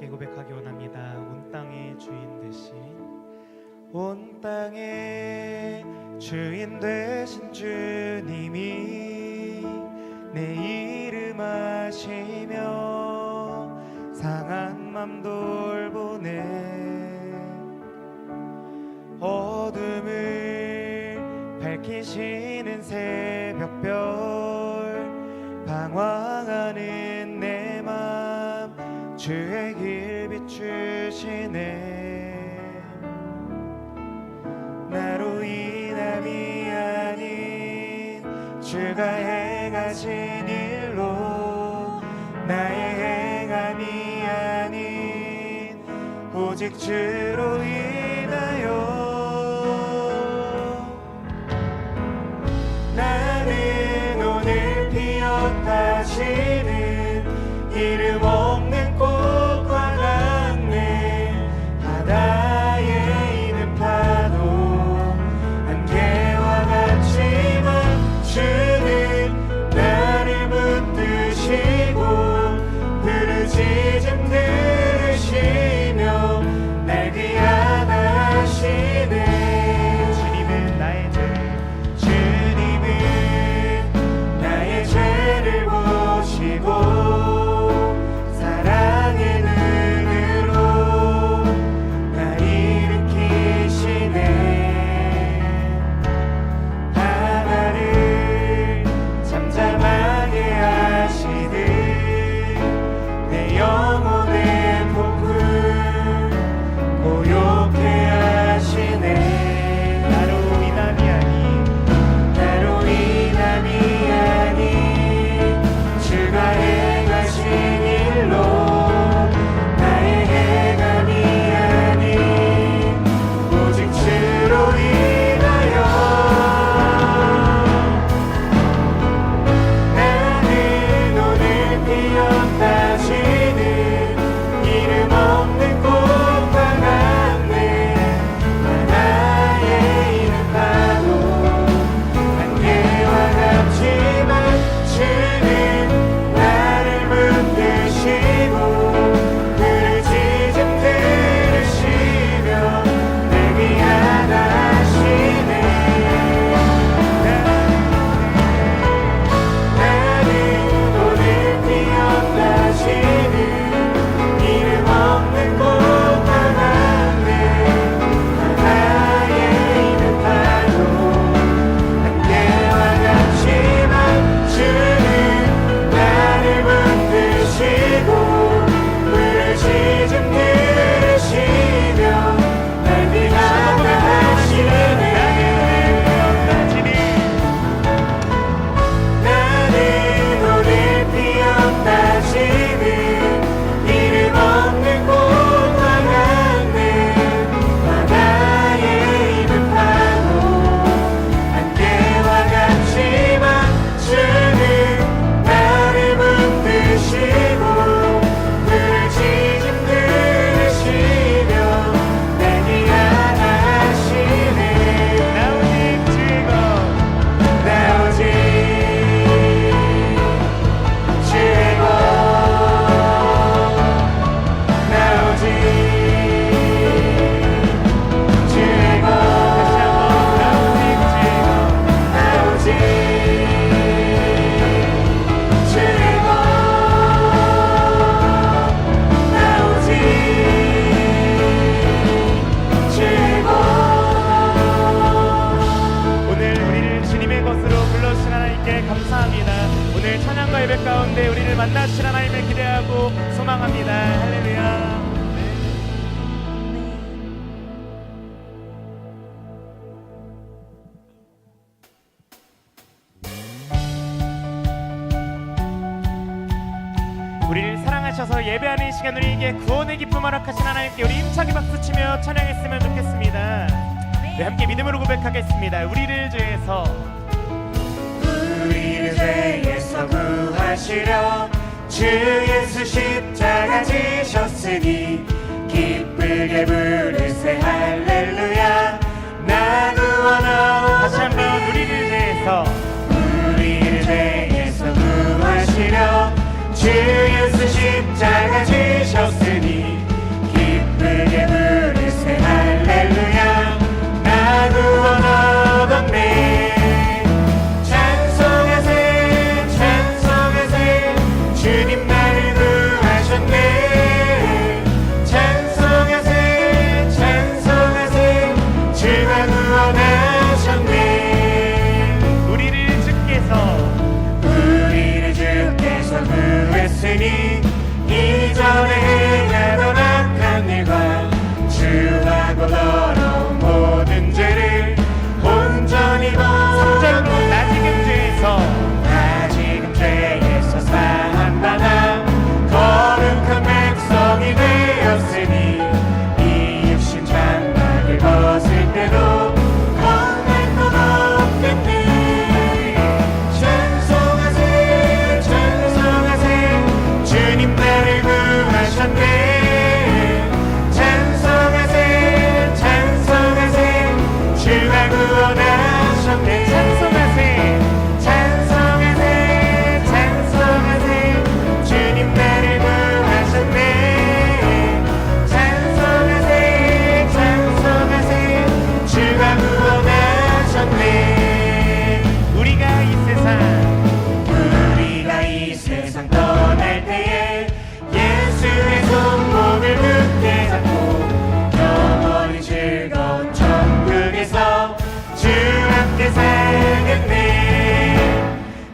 함께 고백하기 원합니다. 온 땅의 주인 되신, 온 땅의 주인 되신 주님이 내 이름 아시며 상한 맘 돌보네. 어둠을 밝히시는 새벽별, 방황하는 내 맘 주의 길 비추시네. 나로 인함이 아닌 주가 행하신 일로, 나의 행함이 아닌 오직 주로 인하여 나는 오늘 피었다시는 이름 없는 꽃과 같네. 바다에 있는 파도 안개와 같지만 주는 나를 붙드시고 부르짖음 들으시며 날 귀하다시네. 주님은 나의 죄를 보시고 사랑의 눈으로 날 일으키시네. 하나를 잠잠하게 하시듯 내 영혼의 폭풍 고요케 하시네. 나로 인함이 아닌 주가 행하신 일로, 나의 행함이 아닌 오직 주로 인하여 나는 오늘 피었다시는 이름 없는 꽃과 같네. 바다에 있는 파도 안개와 같지만 주는 나를 붙드시고 부르짖음 들으시며 날 귀하다시네. 나는 오늘 피었다시는 이름 없는 꽃과 같네. 바다에 있는 파도 안개와 같지만 주는 나를 붙드시고 부르짖음 들으시며 날 귀하다시네. 나는 오늘 피었다시는 이름 없는 꽃과 같네. 바다에 있는 파도 안개와 같지만 주는 나를 붙드시고 부르짖음 들으시며 날 귀하다시네. 나 오직 즐거워, 나 오직 즐거워, 나 오직 즐거워, 나 오직 즐거워, 나 오직 즐거워, 나 오직 즐거워. 오늘 우리를 주님의 것으로 불러주신 하나님께 감사합니다. 오늘 찬양과 예배 가운데 우리를 만나주신 하나님을 기대하고 소망합니다. 할렐루야. 우리를 사랑하셔서 예배하는 시간, 우리에게 구원의 기쁨 허락하신 하나님께 우리 힘차게 박수치며 찬양했으면 좋겠습니다. 네, 함께 믿음으로 고백하겠습니다. 우리를 죄에서 구하시려 주 예수 십자가 지셨으니 기쁘게 부르세 할렐루야. 나 구원하오. 다시 한번 우리를 죄에서 구하시려 주 예수 십자가 지셨으니 있으니 이전에 행하던 악한 일과 주하고 더러운 모든 죄를 온전히 벗어놓고 나 지금 죄에서 사함받아 거룩한 백성이 되었으니 이 육신 장막을 벗을 때도 겁날 것 없겠네. 찬송하세 찬송하세 주님 나를 구하셨네. 찬송하세 찬송하세 주가 구원하셨네. 찬송하세 찬송하세 찬송하세 주님 나를 구하셨네. 찬송하세 찬송하세 주가 구원하셨네. 우리가 이 세상 떠날 때에 예수의 손목을 굳게 잡고 영원히 즐거운 천국에서 주 함께 살겠네.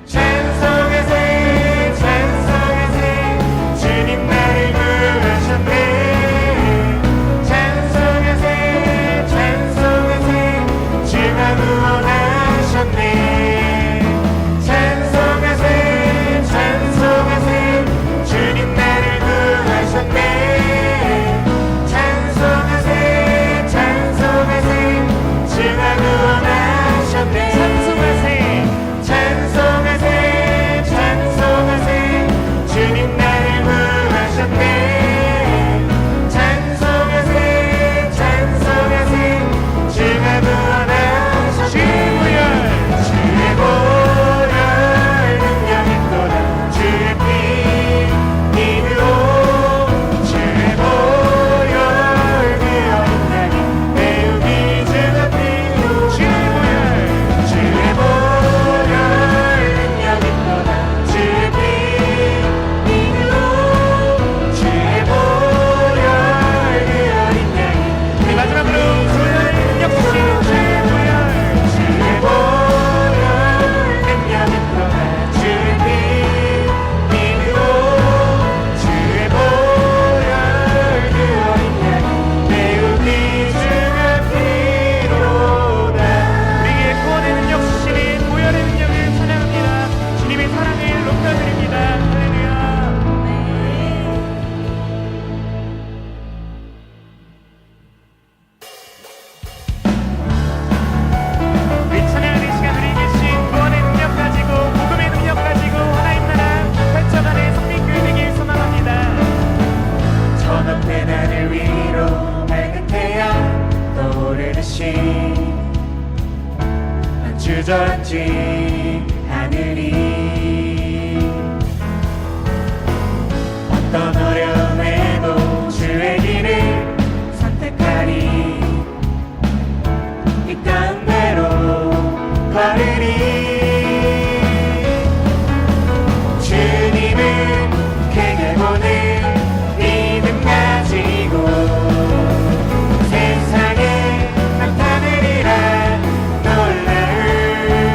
찬송하세 찬송하세 주님 나를 구하셨네. 찬송하세 찬송하세 주가 구원하셨네. 찬송하세 찬송하세 주님 나를 구하셨네. 찬송하세 찬송하세 주가 구원하셨네. 찬송하세 찬송하세 찬송하세 주님 나를 구하셨네. 찬송하세 찬송하세 주가 구원하셨네. 주의 보혈 능력 있도다. 주의 피 이으로 주의 보혈 그 어린 양이 매우 귀중한 피로 주의 보혈 능력 있도다. 주의 피 이으로 주의 보혈 그 어린 양이 우리 마지막으로 주의 능력 주신 주의 보혈 능력 있도다. 주의 피 이으로 주의 보혈 그 어린 양이 매우 귀중한 피로다. 우리에게 구원의 능력 주시니 보혈의 능력을 찬양합니다. 주님의 사랑을 높여드립니다. 할렐루야. 우리 찬양하는 시간 우리 계신 구원의 능력 가지고 복음의 능력 가지고 하나님 나라 펼쳐가는 성민교회 되길 소망합니다. 저녁때 하늘 위로 맑은 태양 떠오르듯이 난 주저앉지 하늘이 어떤 어려움에도 주의 길을 선택하리. 이 가운데로 걸으리. 주님을 크게 보는 믿음 가지고 세상에 나타내리라. 놀라운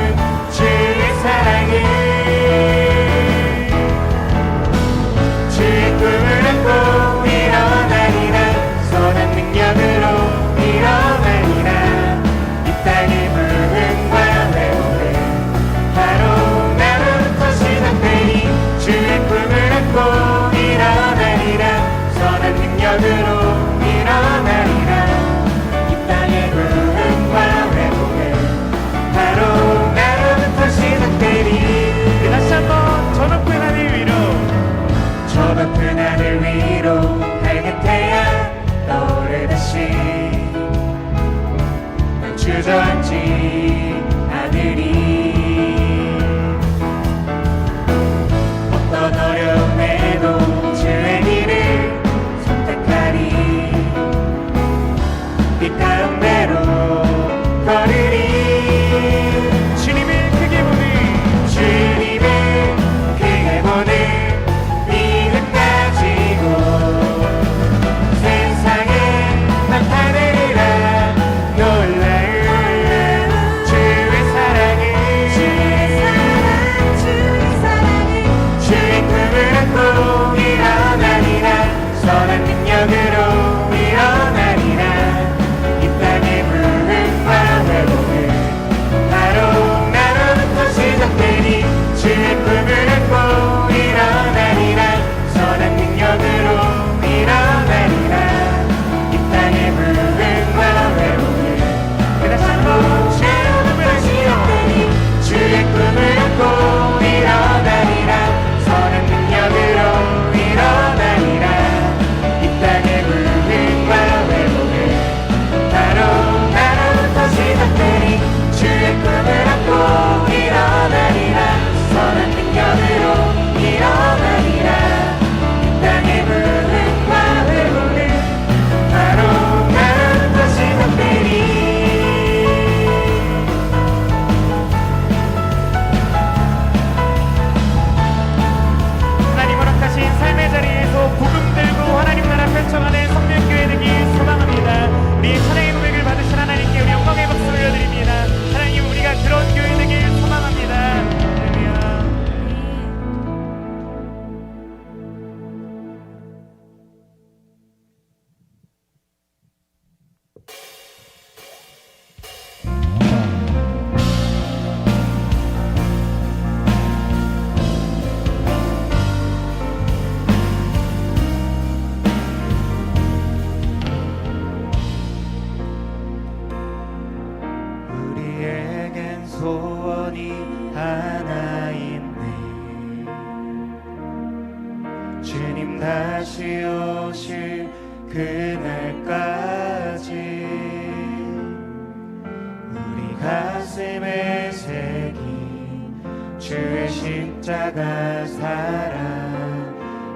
주님 다시 오실 그날까지 우리 가슴에 새긴 주의 십자가 사랑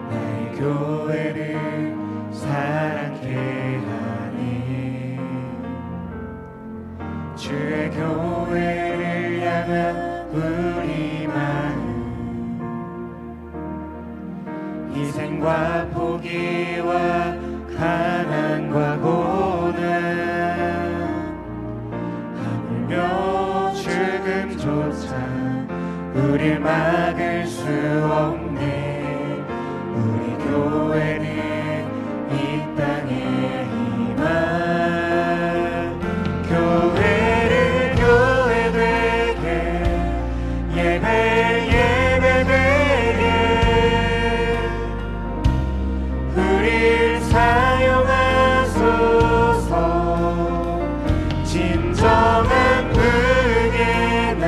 나의 교회를 사랑케 하네. 주의 교회를 향한 우리 마음 희생과 포기와 가난과 고난 하물며 죽음조차 우릴 막을 수 없네. 우리 교회는 이 땅의 희망 교회를 교회되게 예배 예배되게 우릴 사용하소서. 진정한 의의 날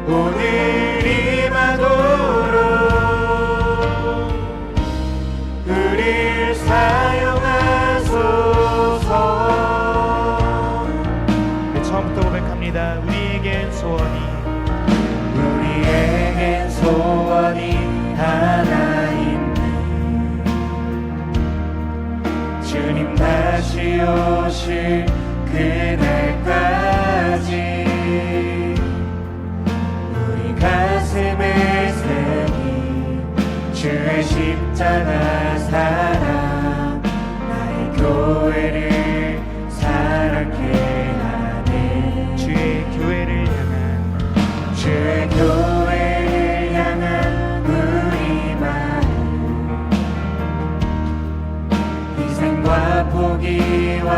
오늘 임하도록 우릴 사용하소서. 네, 처음부터 고백합니다. 우리에겐 소원이 하나 있네. 주님 다시 오실 그날까지 우리 가슴에 새긴 주의 십자가 사랑 나의 교회를 사랑케 하네. 주의 교회를 향한 우리 마음 희생과 포기와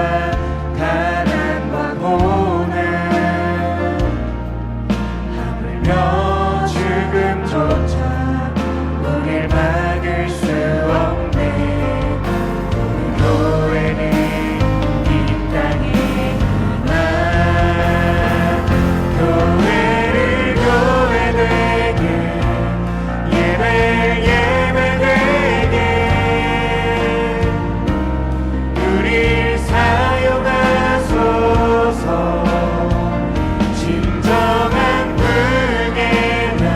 가난과 고난 하물며 죽음조차 우릴 막을 수 없네. 우리 교회는 이 땅의 희망 교회를 교회되게 예배 예배되게 우릴 사용하소서. 진정한 의의 날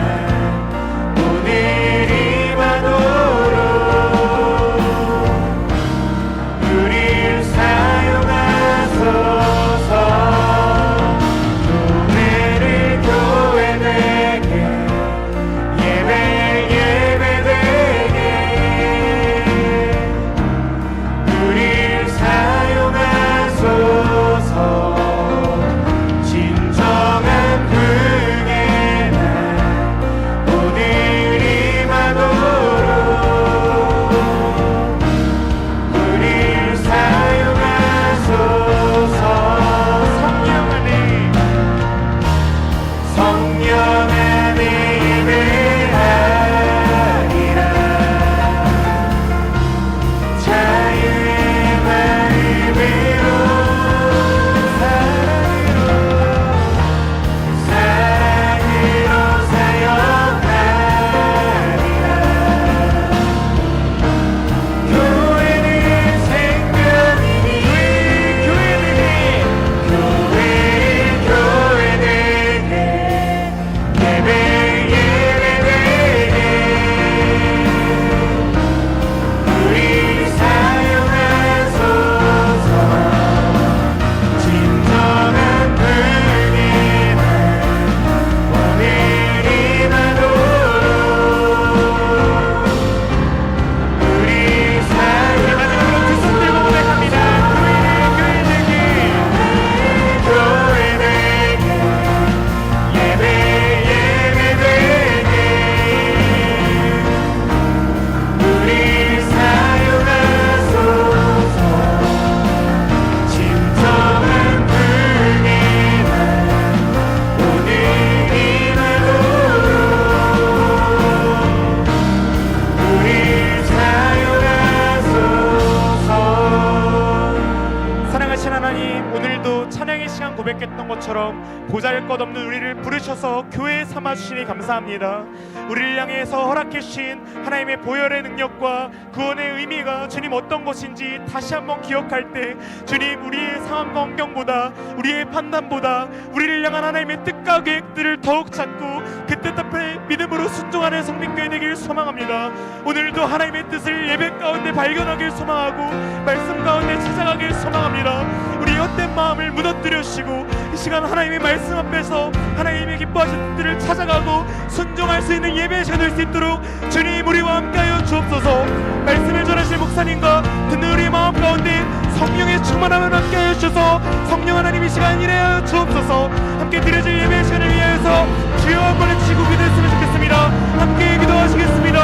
것처럼 보잘것없는 우리를 부르셔서 교회 삼아주시니 감사합니다. 우리를 향해서 허락해 주신 하나님의 보혈의 능력과 구원의 의미가 주님 어떤 것인지 다시 한번 기억할 때 주님, 우리의 상황과 환경보다, 우리의 판단보다 우리를 향한 하나님의 뜻과 계획들을 더욱 찾고 그 뜻 앞에 믿음으로 순종하는 성민교회 되길 소망합니다. 오늘도 하나님의 뜻을 예배 가운데 발견하길 소망하고 말씀 가운데 찾아가길 소망합니다. 우리 헛된 마음을 무너뜨려 주시고 이 시간 하나님의 말씀 앞에서 하나님의 기뻐하시는 뜻들을 찾아가고 순종할 수 있는 예배 시간 될 수 있도록 주님 우리와 함께하여 주옵소서. 말씀을 전하실 목사님과 듣는 우리 마음 가운데 성령의 충만함을 함께하여 주셔서 성령 하나님 이 시간 일하여 주옵소서. 함께 드려질 예배 시간을 위하여서 주여 한번 외치고 기도했으면 좋겠습니다. 함께 기도하시겠습니다.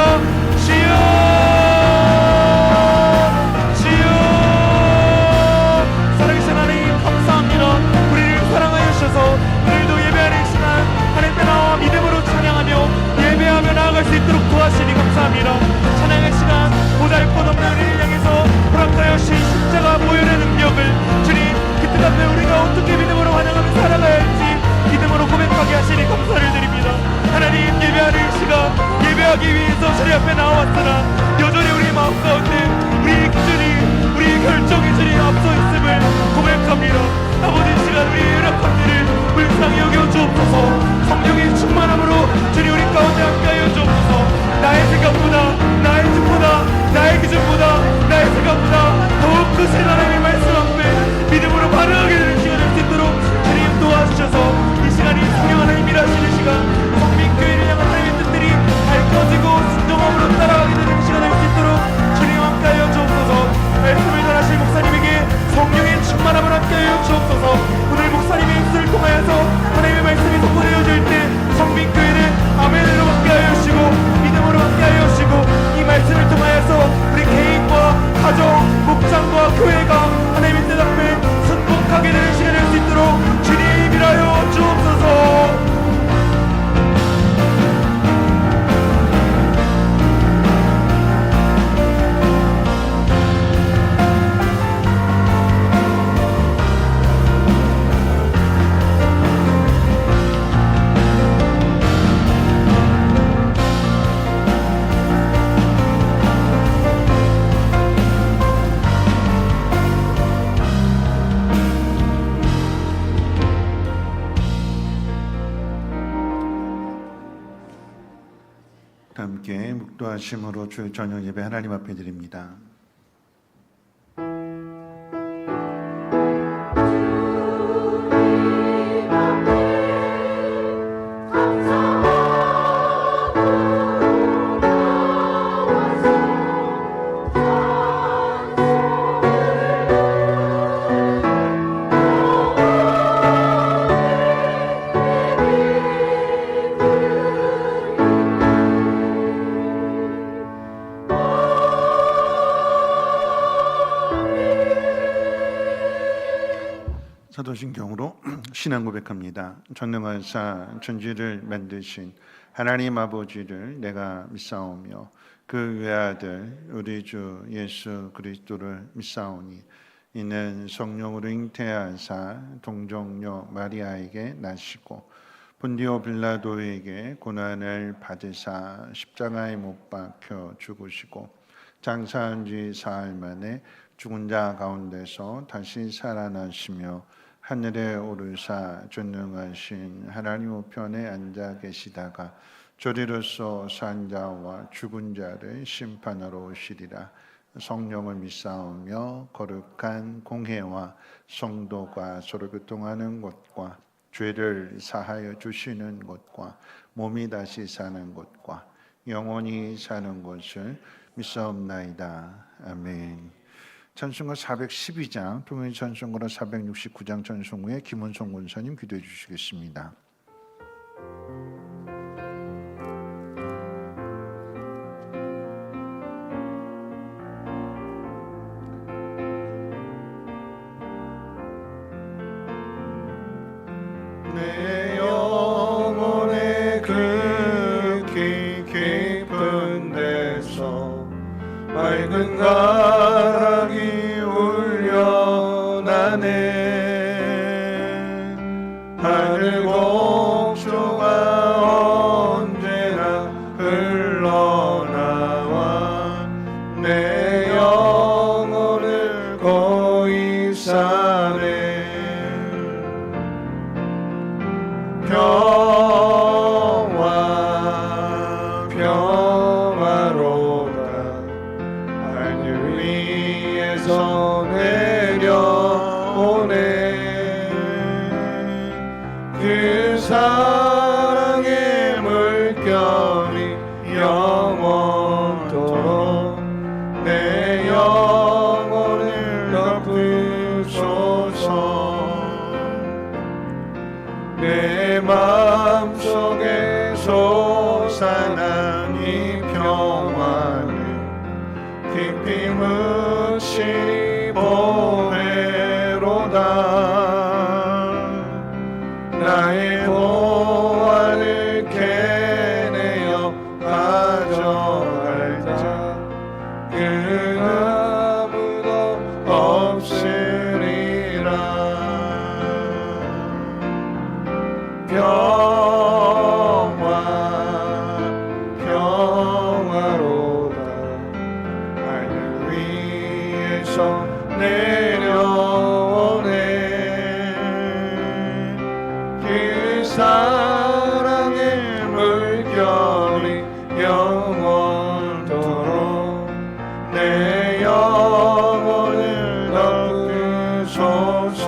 주여, 주여. 살아계신 하나님 감사합니다. 우리를 사랑하여 주셔서 오늘도 예배하는 시간 하나님께 나와 믿음으로 찬양하며 예배하며 나아갈 수 있도록 도와주시니 감사합니다. 찬양의 시간 보잘것없는 우리를 향해서 허락하여 주신 십자가 보혈의 능력을 주님 그 뜻 앞에 우리가 어떻게 믿음으로 환영하며 살아가야 할지 믿음으로 고백하게 하시니 감사를 드립니다. 하나님, 예배하는 시간 예배하기 위해서 주님 앞에 나왔으나 여전히 우리 마음 가운데 우리의 기준이 우리의 결정이 주님 앞서 있음을 고백합니다. 아버지, 시간 우리의 연약한 일을 불쌍히 여겨 주옵소서. 성령의 충만함으로 주님 우리 가운데 함께하여 주옵소서. 나의 생각보다, 나의 뜻보다, 나의 기준보다, 나의 생각보다 더욱 크신 하나님의 말씀 앞에 믿음으로 반응하게 되는 시간 될 수 있도록 주님 도와주셔서 이 시간이 성령 하나님 일하시는 시간, 성민교회를 향한 하나님의 뜻들이 밝혀지고 순종함으로 따라가게 되는 시간 될 수 있도록 주님 함께하여 주옵소서. 말씀을 전하실 목사님에게 성령의 충만함을 함께하여 주옵소서. 오늘 목사님의 입술을 통하여서 하나님의 말씀이 선포되어질 때 성민교회는 아멘으로 함께하여 주시고 믿음으로 함께하여 주시고 이 말씀을 통하여서 우리 개인과 가정, 목장과 교회가 하나님의 뜻 앞에 순복하게 되는 시간 될 수 있도록 주님 일하여 주옵소서. 함께 묵도하심으로 주의 저녁 예배 하나님 앞에 드립니다. 사도신경으로 신앙 고백합니다. 전능하사 천지를 만드신 하나님 아버지를 내가 믿사오며 그 외아들 우리 주 예수 그리스도를 믿사오니 이는 성령으로 잉태하사 동정녀 마리아에게 나시고 본디오 빌라도에게 고난을 받으사 십자가에 못 박혀 죽으시고 장사한 지 사흘 만에 죽은 자 가운데서 다시 살아나시며 하늘에 오르사 전능하신 하나님 우편에 앉아 계시다가 저리로서 산 자와 죽은 자를 심판하러 오시리라. 성령을 믿사오며 거룩한 공회와 성도가 서로 교통하는 것과 죄를 사하여 주시는 것과 몸이 다시 사는 것과 영원히 사는 것을 믿사옵나이다. 아멘. 찬송가 412장, 통일 찬송가로 469장 찬송 후에 김원성 권사님 기도해 주시겠습니다. 내 영혼의 극히 깊은 데서 맑은 가락이 울려나네. 흘러나와 내 영혼을 거의 사네. 평화 평화로다 하늘 위에서 내려오네. 그 사랑의 물결이 영원토록 내 영혼을 덮으소서. 내 마음속에 솟아난 이 평화는 깊이 묻힌 보배로다. 나의 보화를 캐내어 가져갈 자 그 아무도 없으리라. 평화로다 하늘 위에서 내려오네. 그 사랑의 물결이 영원토록 내 영혼을 덮으소서.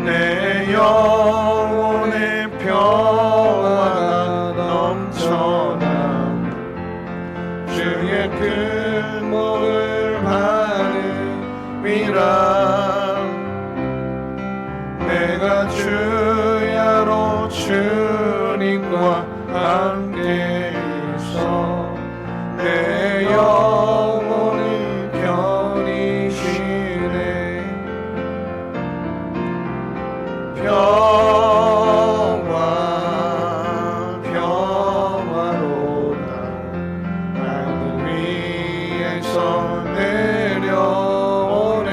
내 영혼의 평화가 넘쳐나 주의 근목을 바르미라. 내가 주야로 주님과 함께 있어 내 영혼을 편히 쉬네. 평화로다 하늘 위에서 내려오네.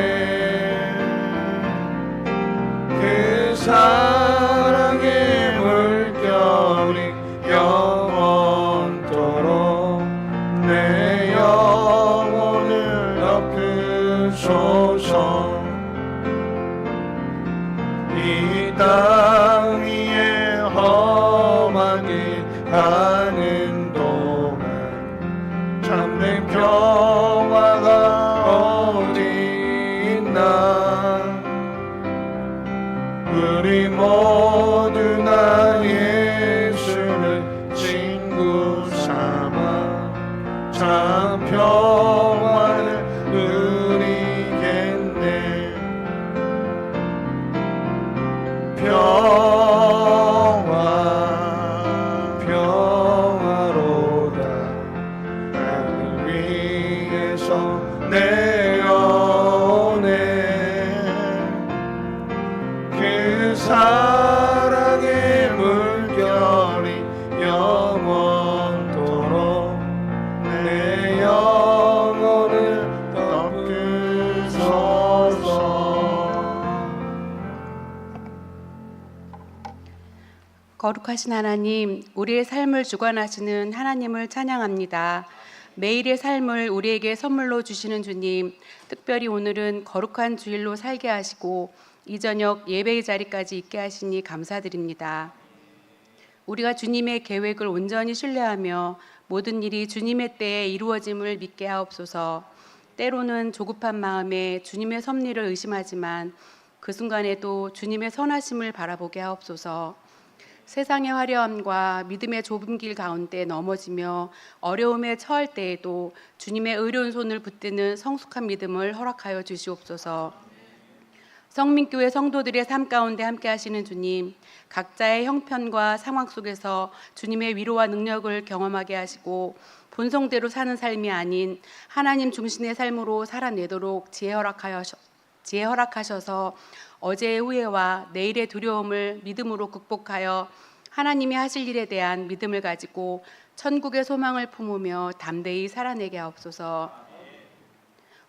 그 사랑의 물결이 영원토록 내 영혼을 덮으소서. 이 땅 위에 험한 길 가는 동안 참된 평화가 어디 있나. 우리 모두 나 예수를 친구 삼아 참 평화를 누리겠네. 평화로다 하늘 위에서 내려오네. 그 사랑의 물결이 영원토록 내 영혼을 덮으소서. 거룩하신 하나님, 우리의 삶을 주관하시는 하나님을 찬양합니다. 매일의 삶을 우리에게 선물로 주시는 주님, 특별히 오늘은 거룩한 주일로 살게 하시고 이 저녁 예배의 자리까지 있게 하시니 감사드립니다. 우리가 주님의 계획을 온전히 신뢰하며 모든 일이 주님의 때에 이루어짐을 믿게 하옵소서. 때로는 조급한 마음에 주님의 섭리를 의심하지만 그 순간에도 주님의 선하심을 바라보게 하옵소서. 세상의 화려함과 믿음의 좁은 길 가운데 넘어지며 어려움에 처할 때에도 주님의 의로운 손을 붙드는 성숙한 믿음을 허락하여 주시옵소서. 성민교회 성도들의 삶 가운데 함께 하시는 주님, 각자의 형편과 상황 속에서 주님의 위로와 능력을 경험하게 하시고 본성대로 사는 삶이 아닌 하나님 중심의 삶으로 살아내도록 지혜 허락하셔서 어제의 후회와 내일의 두려움을 믿음으로 극복하여 하나님이 하실 일에 대한 믿음을 가지고 천국의 소망을 품으며 담대히 살아내게 하옵소서.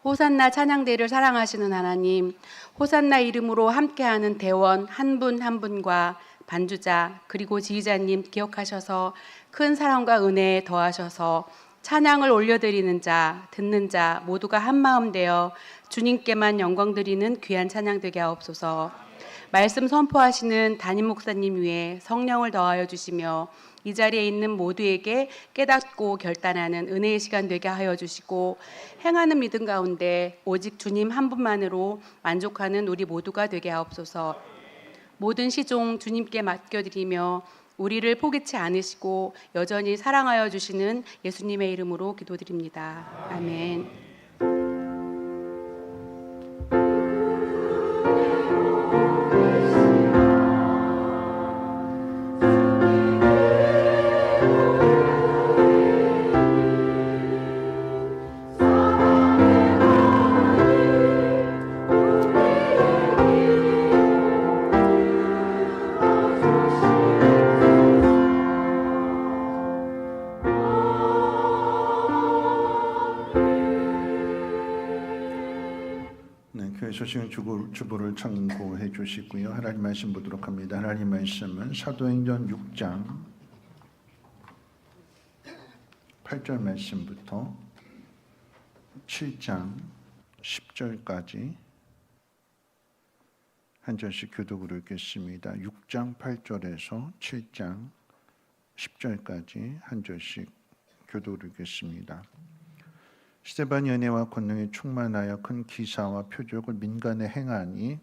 호산나 찬양대를 사랑하시는 하나님, 호산나 이름으로 함께하는 대원 한 분 한 분과 반주자 그리고 지휘자님 기억하셔서 큰 사랑과 은혜에 더하셔서 찬양을 올려드리는 자, 듣는 자 모두가 한마음 되어 주님께만 영광 드리는 귀한 찬양 되게 하옵소서. 말씀 선포하시는 담임 목사님 위에 성령을 더하여 주시며 이 자리에 있는 모두에게 깨닫고 결단하는 은혜의 시간 되게 하여 주시고 행하는 믿음 가운데 오직 주님 한 분만으로 만족하는 우리 모두가 되게 하옵소서. 모든 시종 주님께 맡겨드리며 우리를 포기치 않으시고 여전히 사랑하여 주시는 예수님의 이름으로 기도드립니다. 아멘. 교회 소식 주보를 참고해 주시고요. 하나님 말씀 보도록 합니다. 하나님 말씀은 사도행전 6장 8절 말씀부터 7장 10절까지 한 절씩 교독으로 읽겠습니다. 6장 8절에서 7장 10절까지 한 절씩 교독으로 읽겠습니다. 스데반이 은혜와 권능에 충만하여 큰 기사와 표적을 민간에 행하니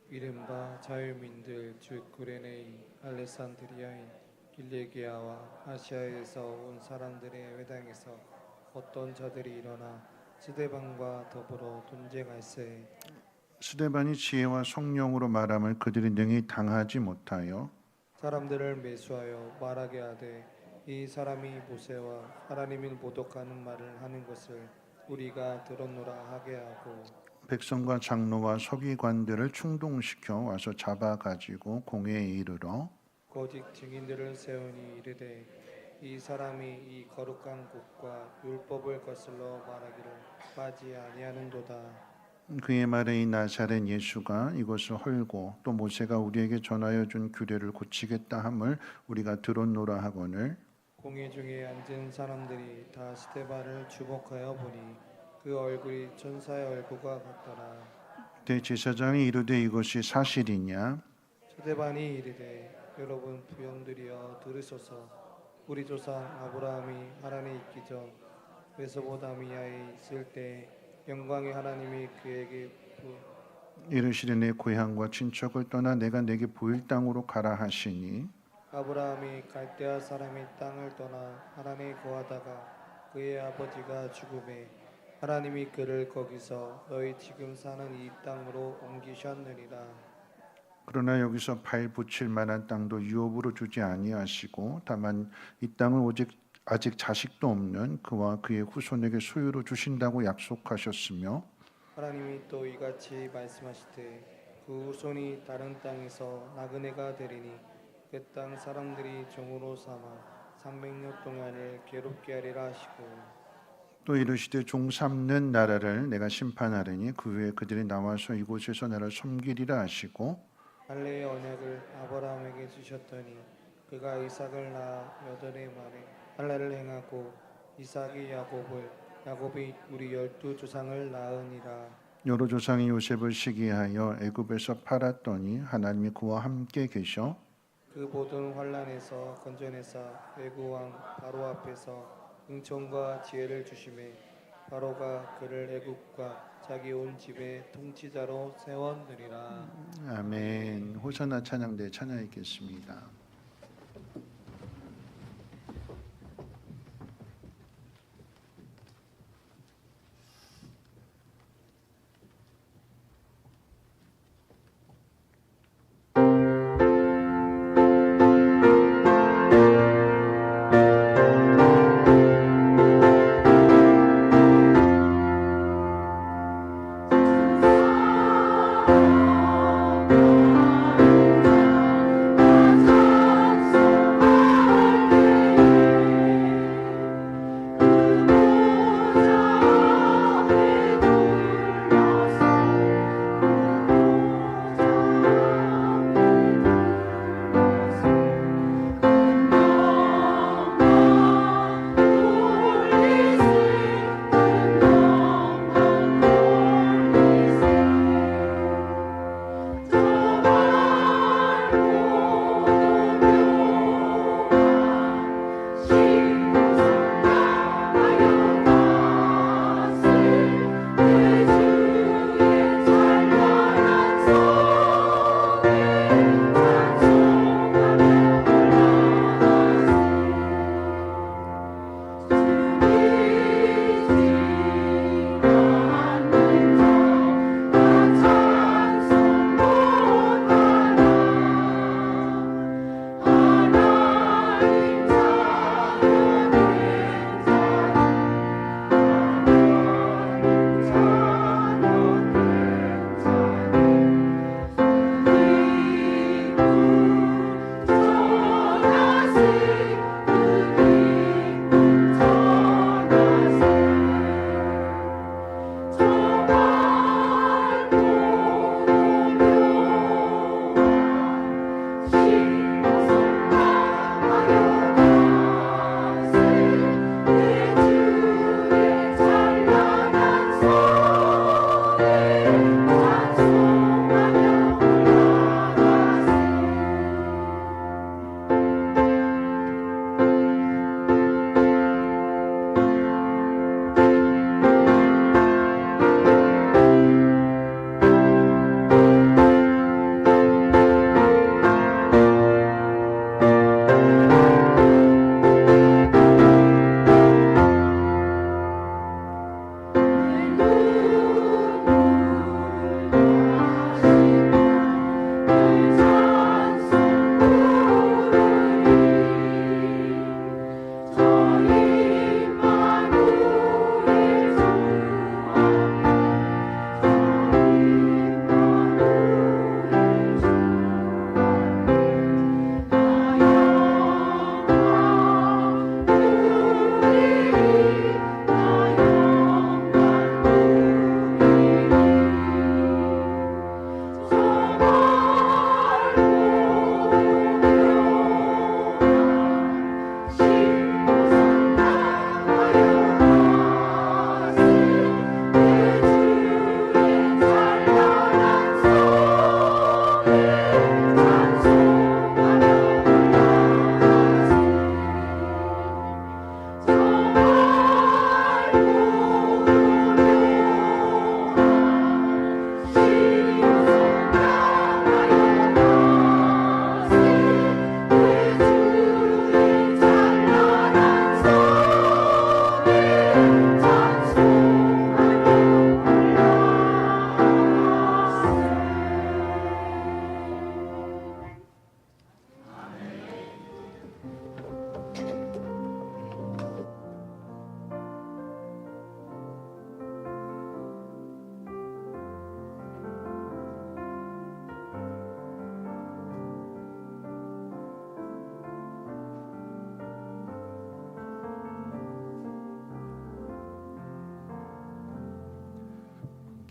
이른바 자유민들 즉 구레네 알레산드리아인 길리기아와 아시아에서 온 사람들의 회당에서 어떤 자들이 일어나 스데반과 더불어 논쟁할세. 스데반이 지혜와 성령으로 말함을 그들이 능히 당하지 못하여 사람들을 매수하여 말하게 하되 이 사람이 모세와 하나님을 모독하는 말을 하는 것을 우리가 들었노라 하게 하고 백성과 장로와 서기관들을 충동시켜 와서 잡아가지고 공회에 이르러 거짓 증인들을 세우니 이르되 이 사람이 이 거룩한 곳과 율법을 거슬러 말하기를 빠지 아니하는도다. 그의 말에 이 나사렛 예수가 이것을 헐고 또 모세가 우리에게 전하여 준 규례를 고치겠다 함을 우리가 들었노라 하거늘 공회 중에 앉은 사람들이 다 스데반을 주목하여 보니 그 얼굴이 천사의 얼굴과 같더라. 대제사장이 이르되 이것이 사실이냐? 스데반이 이르되 여러분 부연들이여 들으소서. 우리 조상 아브라함이 하란에 있기 전 메소포타미아에 있을 때 영광의 하나님이 그에게 이르시되 내 고향과 친척을 떠나 내가 내게 보일 땅으로 가라 하시니 아브라함이 갈대아 사람의 땅을 떠나 하란에 거하다가 그의 아버지가 죽음에 하나님이 그를 거기서 너희 지금 사는 이 땅으로 옮기셨느니라. 그러나 여기서 발 붙일 만한 땅도 유업으로 주지 아니하시고 다만 이 땅을 오직 아직 자식도 없는 그와 그의 후손에게 소유로 주신다고 약속하셨으며 하나님이 또 이같이 말씀하시되 그 후손이 다른 땅에서 나그네가 되리니 그 땅 사람들이 종으로 삼아 300년 동안을 괴롭게 하리라 하시고 또 이르시되 종 삼는 나라를 내가 심판하리니 그 후에 그들이 나와서 이곳에서 나를 섬기리라 하시고 할례의 언약을 아브라함에게 주셨더니 그가 이삭을 낳아 여덟의 말에 할례를 행하고 이삭이 야곱을 야곱이 우리 12조상을 낳으니라. 여러 조상이 요셉을 시기하여 애굽에서 팔았더니 하나님이 그와 함께 계셔 그 모든 환난에서 건져내사 애굽 왕 바로 앞에서 은총과 지혜를 주심에 바로가 그를 애굽과 자기 온 집의 통치자로 세웠느니라. 아멘. 호산나 찬양대 찬양하겠습니다.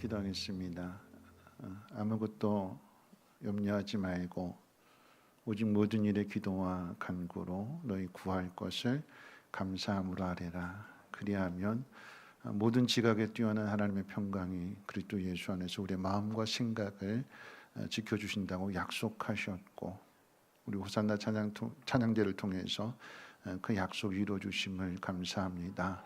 기도하겠습니다. 아무것도 염려하지 말고 오직 모든 일에 기도와 간구로 너희 구할 것을 감사함으로 아뢰라. 그리하면 모든 지각에 뛰어난 하나님의 평강이 그리스도 예수 안에서 우리의 마음과 생각을 지켜주신다고 약속하셨고 우리 호산나 찬양제를 통해서 그 약속 이루어 주심을 감사합니다.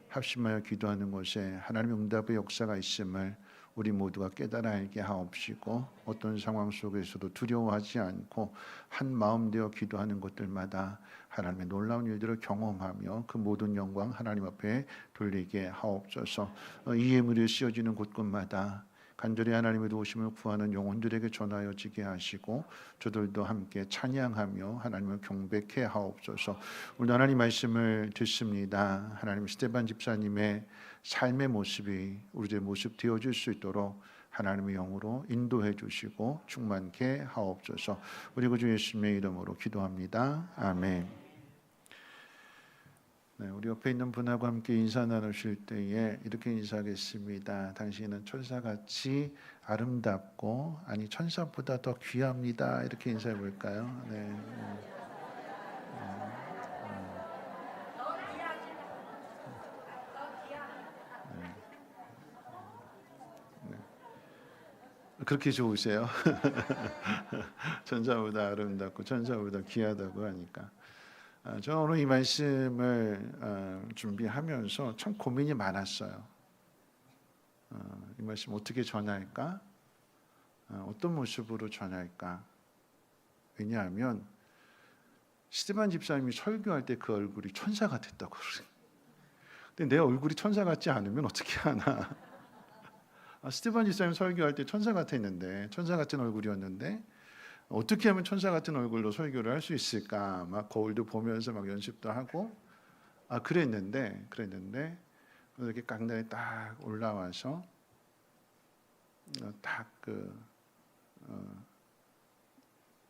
합심하여 기도하는 곳에 하나님의 응답의 역사가 있음을 우리 모두가 깨달아 알게 하옵시고 어떤 상황 속에서도 두려워하지 않고 한 마음 되어 기도하는 것들마다 하나님의 놀라운 일들을 경험하며 그 모든 영광 하나님 앞에 돌리게 하옵소서. 이 예물이 씌어지는 곳곳마다 간절히 하나님의 도우심을 구하는 영혼들에게 전하여지게 하시고 저들도 함께 찬양하며 하나님을 경배케 하옵소서. 오늘 하나님 말씀을 듣습니다. 하나님 스테반 집사님의 삶의 모습이 우리의 모습 되어줄 수 있도록 하나님의 영으로 인도해 주시고 충만케 하옵소서. 우리 구주 예수님의 이름으로 기도합니다. 아멘. 네, 우리 옆에 있는 분하고 함께 인사 나누실 때에 이렇게 인사하겠습니다. 당신은 천사같이 아름답고 아니 천사보다 더 귀합니다. 이렇게 인사해 볼까요? 네. 그렇게 좋으세요? 천사보다 아름답고 천사보다 귀하다고 하니까 저는 오늘 이 말씀을 준비하면서 참 고민이 많았어요. 이 말씀 어떻게 전할까? 어떤 모습으로 전할까? 왜냐하면 스테반 집사님이 설교할 때 그 얼굴이 천사 같았다고 그러세요. 근데 내 얼굴이 천사 같지 않으면 어떻게 하나? 스테반 집사님 설교할 때 천사 같았는데 천사 같은 얼굴이었는데 어떻게 하면 천사 같은 얼굴로 설교를 할 수 있을까? 막 거울도 보면서 막 연습도 하고 그랬는데 이렇게 강단에 딱 올라와서 딱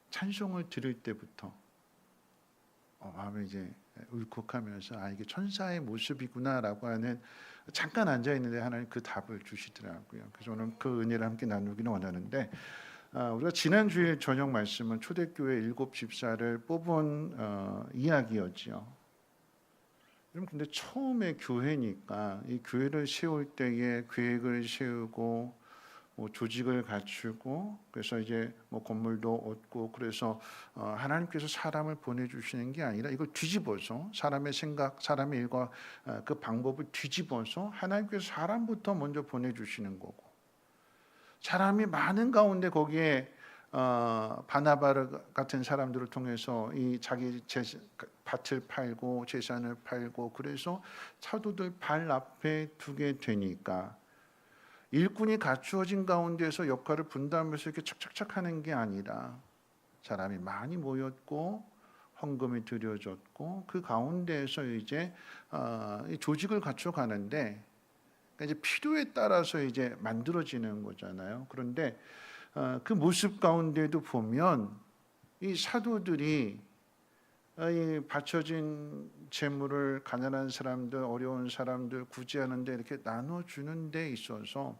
찬송을 들을 때부터 마음에 이제 울컥하면서 이게 천사의 모습이구나라고 하는 잠깐 앉아 있는데 하나님 그 답을 주시더라고요. 그래서 오늘 그 은혜를 함께 나누기는 원하는데 우리가 지난 주일 저녁 말씀은 초대교회 7 집사를 뽑은 이야기였지요. 여러분 근데 처음에 교회니까 이 교회를 세울 때에 계획을 세우고 조직을 갖추고 그래서 이제 건물도 얻고 그래서 하나님께서 사람을 보내주시는 게 아니라 이걸 뒤집어서 사람의 생각, 사람의 일과 그 방법을 뒤집어서 하나님께서 사람부터 먼저 보내주시는 거고 사람이 많은 가운데 거기에 바나바르 같은 사람들을 통해서 이 자기 밭을 팔고 재산을 팔고 그래서 사도들 발 앞에 두게 되니까 일꾼이 갖추어진 가운데서 역할을 분담해서 이렇게 착착착 하는 게 아니라 사람이 많이 모였고 헌금이 드려졌고 그 가운데에서 이제 이 조직을 갖춰 가는데 이제 필요에 따라서 이제 만들어지는 거잖아요. 그런데 그 모습 가운데도 보면 이 사도들이 이 바쳐진 재물을 가난한 사람들, 어려운 사람들 구제하는데 이렇게 나눠주는 데 있어서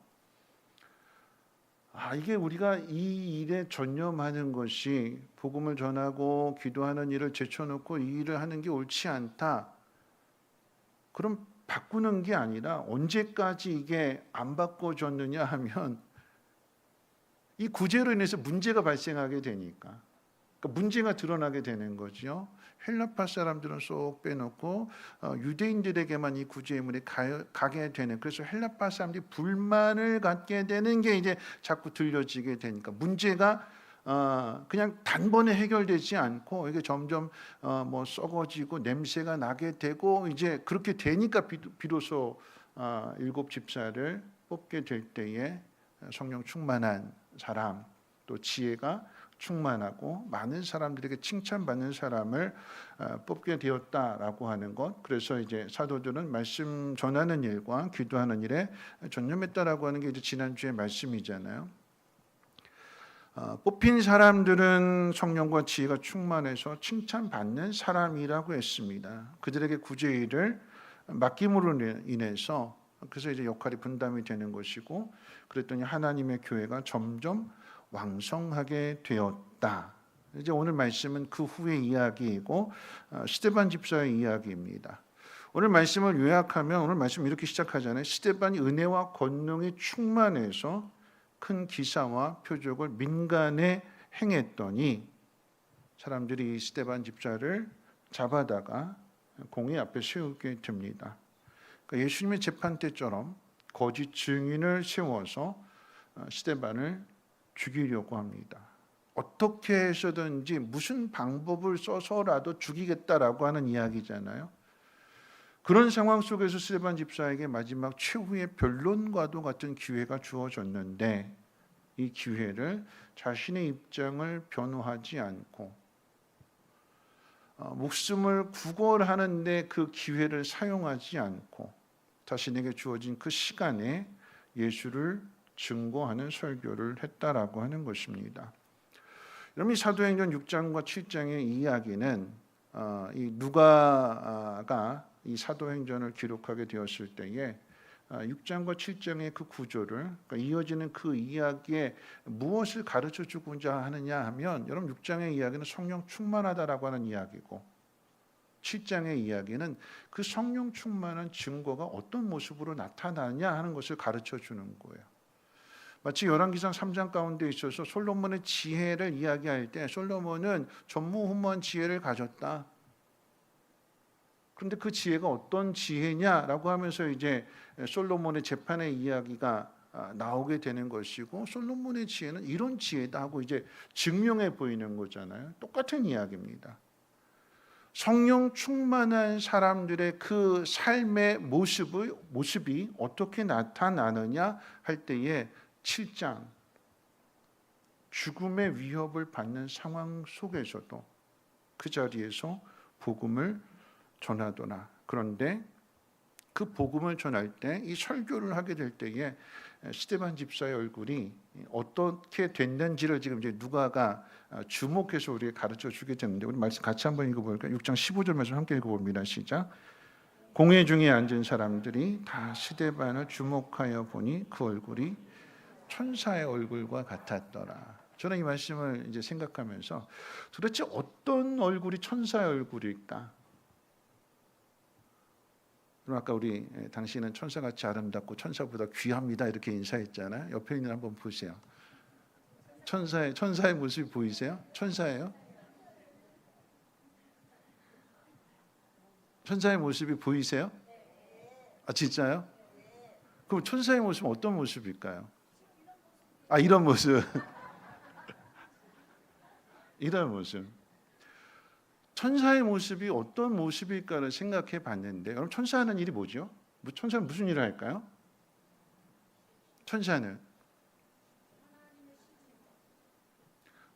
이게 우리가 이 일에 전념하는 것이 복음을 전하고 기도하는 일을 제쳐놓고 이 일을 하는 게 옳지 않다. 그럼 바꾸는 게 아니라 언제까지 이게 안 바꿔졌느냐 하면 이 구제로 인해서 문제가 발생하게 되니까 그러니까 문제가 드러나게 되는 거죠. 헬라파 사람들은 쏙 빼놓고 유대인들에게만 이 구제물이 가게 되는 그래서 헬라파 사람들이 불만을 갖게 되는 게 이제 자꾸 들려지게 되니까 문제가 그냥 단번에 해결되지 않고 이게 점점 썩어지고 냄새가 나게 되고 이제 그렇게 되니까 비로소 7 집사를 뽑게 될 때에 성령 충만한 사람 또 지혜가 충만하고 많은 사람들에게 칭찬받는 사람을 뽑게 되었다라고 하는 것. 그래서 이제 사도들은 말씀 전하는 일과 기도하는 일에 전념했다라고 하는 게 이제 지난주의 말씀이잖아요. 뽑힌 사람들은 성령과 지혜가 충만해서 칭찬받는 사람이라고 했습니다. 그들에게 구제일을 맡김으로 인해서 그래서 이제 역할이 분담이 되는 것이고, 그랬더니 하나님의 교회가 점점 왕성하게 되었다. 이제 오늘 말씀은 그 후의 이야기이고 스데반 집사의 이야기입니다. 오늘 말씀을 요약하면 오늘 말씀 이렇게 시작하잖아요. 스데반이 은혜와 권능이 충만해서 큰 기사와 표적을 민간에 행했더니 사람들이 이 스데반 집사를 잡아다가 공의 앞에 세우게 됩니다. 그러니까 예수님의 재판 때처럼 거짓 증인을 세워서 스데반을 죽이려고 합니다. 어떻게 해서든지 무슨 방법을 써서라도 죽이겠다라고 하는 이야기잖아요. 그런 상황 속에서 스데반 집사에게 마지막 최후의 변론과도 같은 기회가 주어졌는데 이 기회를 자신의 입장을 변호하지 않고 목숨을 구걸하는데 그 기회를 사용하지 않고 자신에게 주어진 그 시간에 예수를 증거하는 설교를 했다라고 하는 것입니다. 여러분, 이 사도행전 6장과 7장의 이야기는 이 누가가 이 사도행전을 기록하게 되었을 때에 6장과 7장의 그 구조를, 그러니까 이어지는 그 이야기에 무엇을 가르쳐 주고자 하느냐 하면, 여러분 6장의 이야기는 성령 충만하다라고 하는 이야기고 7장의 이야기는 그 성령 충만한 증거가 어떤 모습으로 나타나냐 하는 것을 가르쳐 주는 거예요. 마치 열왕기상 3장 가운데 있어서 솔로몬의 지혜를 이야기할 때 솔로몬은 전무후무한 지혜를 가졌다. 그런데 그 지혜가 어떤 지혜냐라고 하면서 이제 솔로몬의 재판의 이야기가 나오게 되는 것이고, 솔로몬의 지혜는 이런 지혜다 하고 이제 증명해 보이는 거잖아요. 똑같은 이야기입니다. 성령 충만한 사람들의 그 삶의 모습이 어떻게 나타나느냐 할 때에 7장, 죽음의 위협을 받는 상황 속에서도 그 자리에서 복음을 전하더라. 그런데 그 복음을 전할 때, 이 설교를 하게 될 때에 스데반 집사의 얼굴이 어떻게 됐는지를 지금 이제 누가가 주목해서 우리에게 가르쳐 주게 되는데, 우리 말씀 같이 한번 읽어볼까요? 6장 15절 말씀 함께 읽어봅니다. 시작. 공회 중에 앉은 사람들이 다 스데반을 주목하여 보니 그 얼굴이 천사의 얼굴과 같았더라. 저는 이 말씀을 이제 생각하면서 도대체 어떤 얼굴이 천사의 얼굴일까? 그럼 아까 우리 당신은 천사같이 아름답고 천사보다 귀합니다 이렇게 인사했잖아요. 옆에 있는 한번 보세요. 천사의 모습이 보이세요? 천사예요? 천사의 모습이 보이세요? 아, 진짜요? 그럼 천사의 모습은 어떤 모습일까요? 아, 이런 모습. 이런 모습. 천사의 모습이 어떤 모습일까를 생각해 봤는데, 여러분 천사하는 일이 뭐죠? 천사는 무슨 일을 할까요?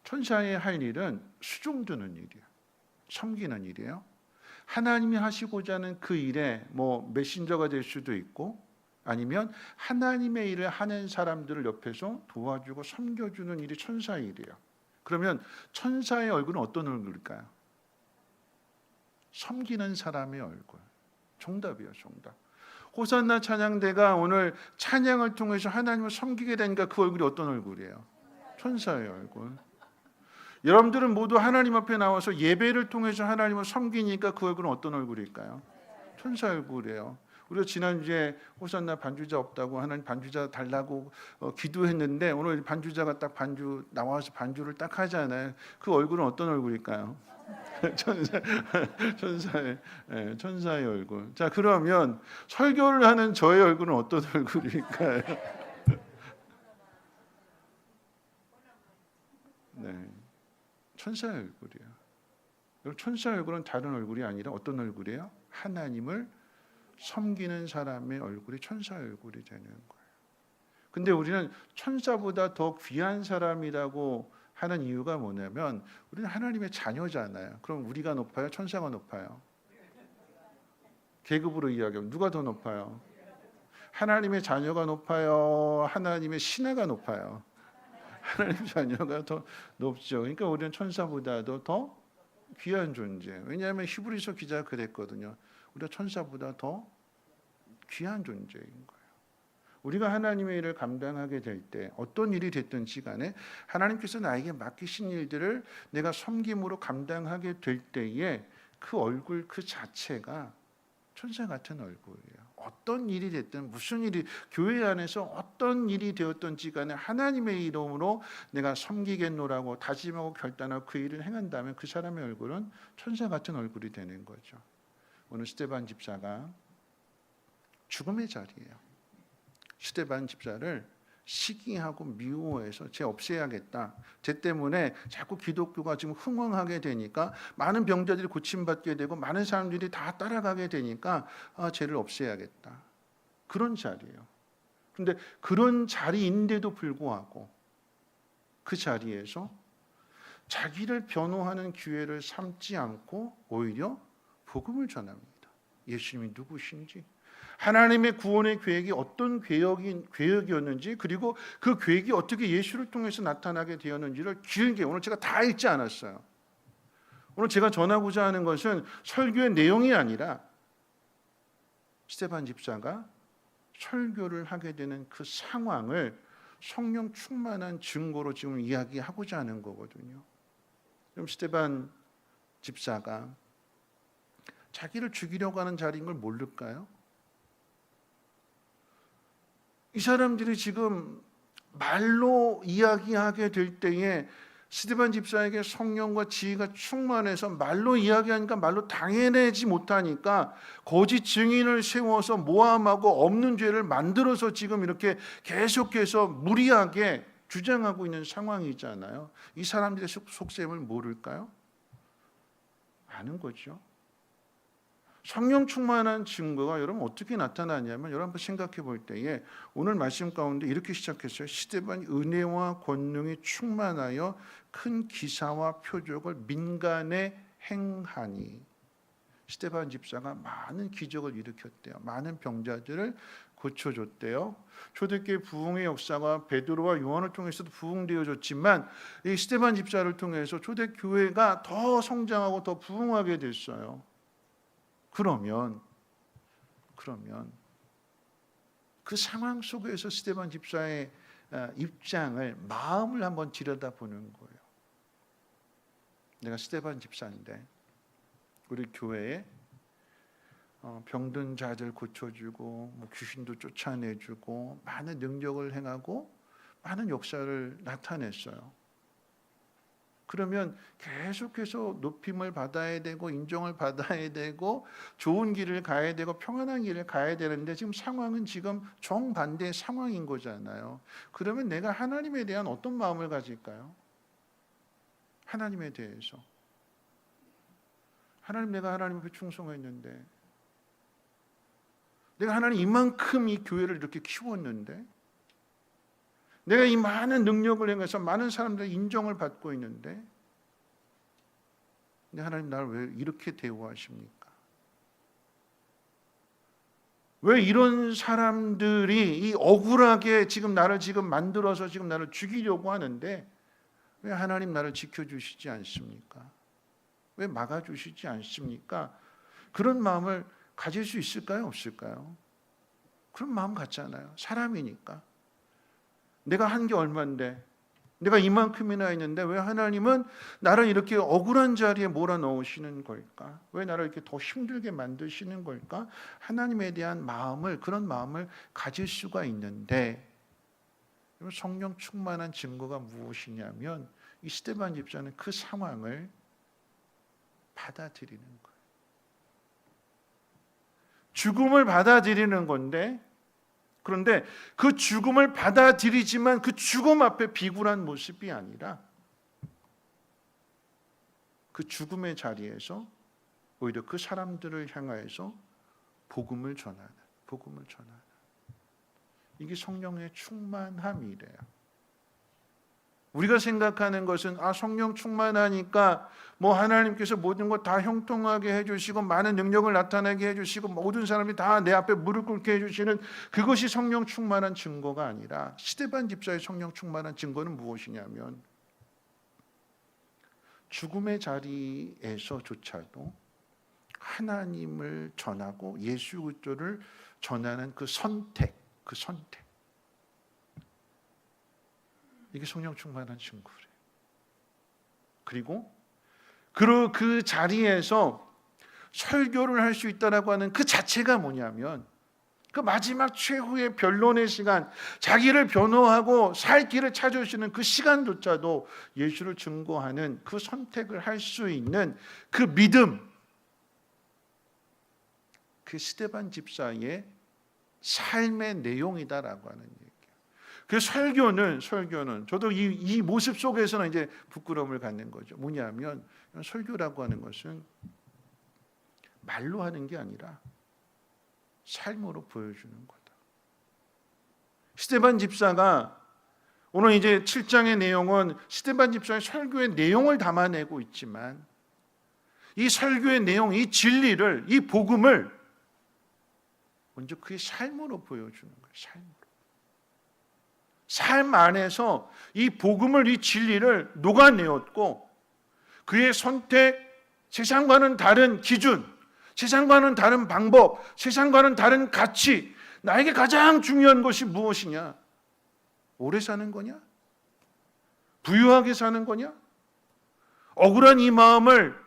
천사의 할 일은 수종드는 일이에요. 섬기는 일이에요. 하나님이 하시고자 하는 그 일에 메신저가 될 수도 있고, 아니면 하나님의 일을 하는 사람들을 옆에서 도와주고 섬겨주는 일이 천사의 일이에요. 그러면 천사의 얼굴은 어떤 얼굴일까요? 섬기는 사람의 얼굴. 정답이에요, 정답. 호산나 찬양대가 오늘 찬양을 통해서 하나님을 섬기게 되니까 그 얼굴이 어떤 얼굴이에요? 천사의 얼굴. 여러분들은 모두 하나님 앞에 나와서 예배를 통해서 하나님을 섬기니까 그 얼굴은 어떤 얼굴일까요? 천사의 얼굴이에요. 우리가 지난주에 호산나 반주자 없다고 하나님 반주자 달라고 기도했는데, 오늘 반주자가 딱 나와서 반주를 딱 하잖아요. 그 얼굴은 어떤 얼굴일까요? 천사의 얼굴. 자, 그러면 설교를 하는 저의 얼굴은 어떤 얼굴일까요? 네, 천사의 얼굴이에요. 천사의 얼굴은 다른 얼굴이 아니라 어떤 얼굴이에요? 하나님을 섬기는 사람의 얼굴이 천사의 얼굴이 되는 거예요. 근데 우리는 천사보다 더 귀한 사람이라고 하는 이유가 뭐냐면, 우리는 하나님의 자녀잖아요. 그럼 우리가 높아요? 천사가 높아요? 계급으로 이야기하면 누가 더 높아요? 하나님의 자녀가 높아요? 하나님의 신하가 높아요? 하나님의 자녀가 더 높죠. 그러니까 우리는 천사보다도 더 귀한 존재. 왜냐하면 히브리서 기자가 그랬거든요. 우리가 천사보다 더 귀한 존재인 거예요. 우리가 하나님의 일을 감당하게 될 때 어떤 일이 됐든지 간에 하나님께서 나에게 맡기신 일들을 내가 섬김으로 감당하게 될 때에 그 얼굴 그 자체가 천사 같은 얼굴이에요. 어떤 일이 됐든 무슨 일이 교회 안에서 어떤 일이 되었든지 간에 하나님의 이름으로 내가 섬기겠노라고 다짐하고 결단하고 그 일을 행한다면 그 사람의 얼굴은 천사 같은 얼굴이 되는 거죠. 오늘 스데반 집사가 죽음의 자리예요. 스데반 집사를 시기하고 미워해서 쟤 없애야겠다. 쟤 때문에 자꾸 기독교가 지금 흥왕하게 되니까 많은 병자들이 고침받게 되고 많은 사람들이 다 따라가게 되니까 쟤를 없애야겠다. 그런 자리예요. 그런데 그런 자리인데도 불구하고 그 자리에서 자기를 변호하는 기회를 삼지 않고 오히려 복음을 전합니다. 예수님이 누구신지, 하나님의 구원의 계획이 어떤 계획이었는지, 그리고 그 계획이 어떻게 예수를 통해서 나타나게 되었는지를 길게, 오늘 제가 다 읽지 않았어요. 오늘 제가 전하고자 하는 것은 설교의 내용이 아니라 스데반 집사가 설교를 하게 되는 그 상황을 성령 충만한 증거로 지금 이야기하고자 하는 거거든요. 그럼 스데반 집사가 자기를 죽이려고 하는 자리인 걸 모를까요? 이 사람들이 지금 말로 이야기하게 될 때에 스데반 집사에게 성령과 지혜가 충만해서 말로 이야기하니까 말로 당해내지 못하니까 거짓 증인을 세워서 모함하고 없는 죄를 만들어서 지금 이렇게 계속해서 무리하게 주장하고 있는 상황이잖아요. 이 사람들의 속셈을 모를까요? 아는 거죠. 성령 충만한 증거가 여러분 어떻게 나타나냐면, 여러분 한번 생각해 볼 때에 오늘 말씀 가운데 이렇게 시작했어요. 스데반이 은혜와 권능이 충만하여 큰 기사와 표적을 민간에 행하니. 스데반 집사가 많은 기적을 일으켰대요. 많은 병자들을 고쳐줬대요. 초대교회 부흥의 역사가 베드로와 요한을 통해서도 부흥되어졌지만 이 스데반 집사를 통해서 초대교회가 더 성장하고 더 부흥하게 됐어요. 그러면 그 상황 속에서 스데반 집사의 입장을, 마음을 한번 들여다보는 거예요. 내가 스데반 집사인데 우리 교회에 병든 자들 고쳐주고 귀신도 쫓아내주고 많은 능력을 행하고 많은 역사를 나타냈어요. 그러면 계속해서 높임을 받아야 되고 인정을 받아야 되고 좋은 길을 가야 되고 평안한 길을 가야 되는데 지금 상황은 지금 정반대의 상황인 거잖아요. 그러면 내가 하나님에 대한 어떤 마음을 가질까요? 하나님에 대해서. 내가 하나님 앞에 충성했는데, 내가 하나님 이만큼 이 교회를 이렇게 키웠는데, 내가 이 많은 능력을 행해서 많은 사람들의 인정을 받고 있는데, 근데 하나님 나를 왜 이렇게 대우하십니까? 왜 이런 사람들이 이 억울하게 지금 나를 만들어서 지금 나를 죽이려고 하는데 왜 하나님 나를 지켜주시지 않습니까? 왜 막아주시지 않습니까? 그런 마음을 가질 수 있을까요? 없을까요? 그런 마음 같잖아요. 사람이니까. 내가 한 게 얼만데, 내가 이만큼이나 했는데 왜 하나님은 나를 이렇게 억울한 자리에 몰아넣으시는 걸까? 왜 나를 이렇게 더 힘들게 만드시는 걸까? 하나님에 대한 마음을, 그런 마음을 가질 수가 있는데, 성령 충만한 증거가 무엇이냐면 이 스데반 집사는 그 상황을 받아들이는 거예요. 죽음을 받아들이는 건데, 그런데 그 죽음을 받아들이지만 그 죽음 앞에 비굴한 모습이 아니라 그 죽음의 자리에서 오히려 그 사람들을 향하여서 복음을 전하는, 이게 성령의 충만함이래요. 우리가 생각하는 것은 성령 충만하니까 하나님께서 모든 것 다 형통하게 해주시고 많은 능력을 나타나게 해주시고 모든 사람이 다 내 앞에 무릎 꿇게 해주시는, 그것이 성령 충만한 증거가 아니라, 스데반 집사의 성령 충만한 증거는 무엇이냐면 죽음의 자리에서조차도 하나님을 전하고 예수 그리스도를 전하는 그 선택, 이게 성령 충만한 증거래요. 그리고 그 자리에서 설교를 할 수 있다라고 하는 그 자체가 뭐냐면 그 마지막 최후의 변론의 시간, 자기를 변호하고 살 길을 찾으시는 그 시간조차도 예수를 증거하는 그 선택을 할 수 있는 그 믿음, 그 스데반 집사의 삶의 내용이다라고 하는 얘기예요. 그 설교는 저도 이 모습 속에서는 이제 부끄러움을 갖는 거죠. 뭐냐면 설교라고 하는 것은 말로 하는 게 아니라 삶으로 보여주는 거다. 스데반 집사가 오늘 이제 7장의 내용은 스데반 집사의 설교의 내용을 담아내고 있지만 이 설교의 내용, 이 진리를, 이 복음을 먼저 그의 삶으로 보여주는 거예요. 삶으로. 삶 안에서 이 복음을, 이 진리를 녹아내었고 그의 선택, 세상과는 다른 기준, 세상과는 다른 방법, 세상과는 다른 가치, 나에게 가장 중요한 것이 무엇이냐? 오래 사는 거냐? 부유하게 사는 거냐? 억울한 이 마음을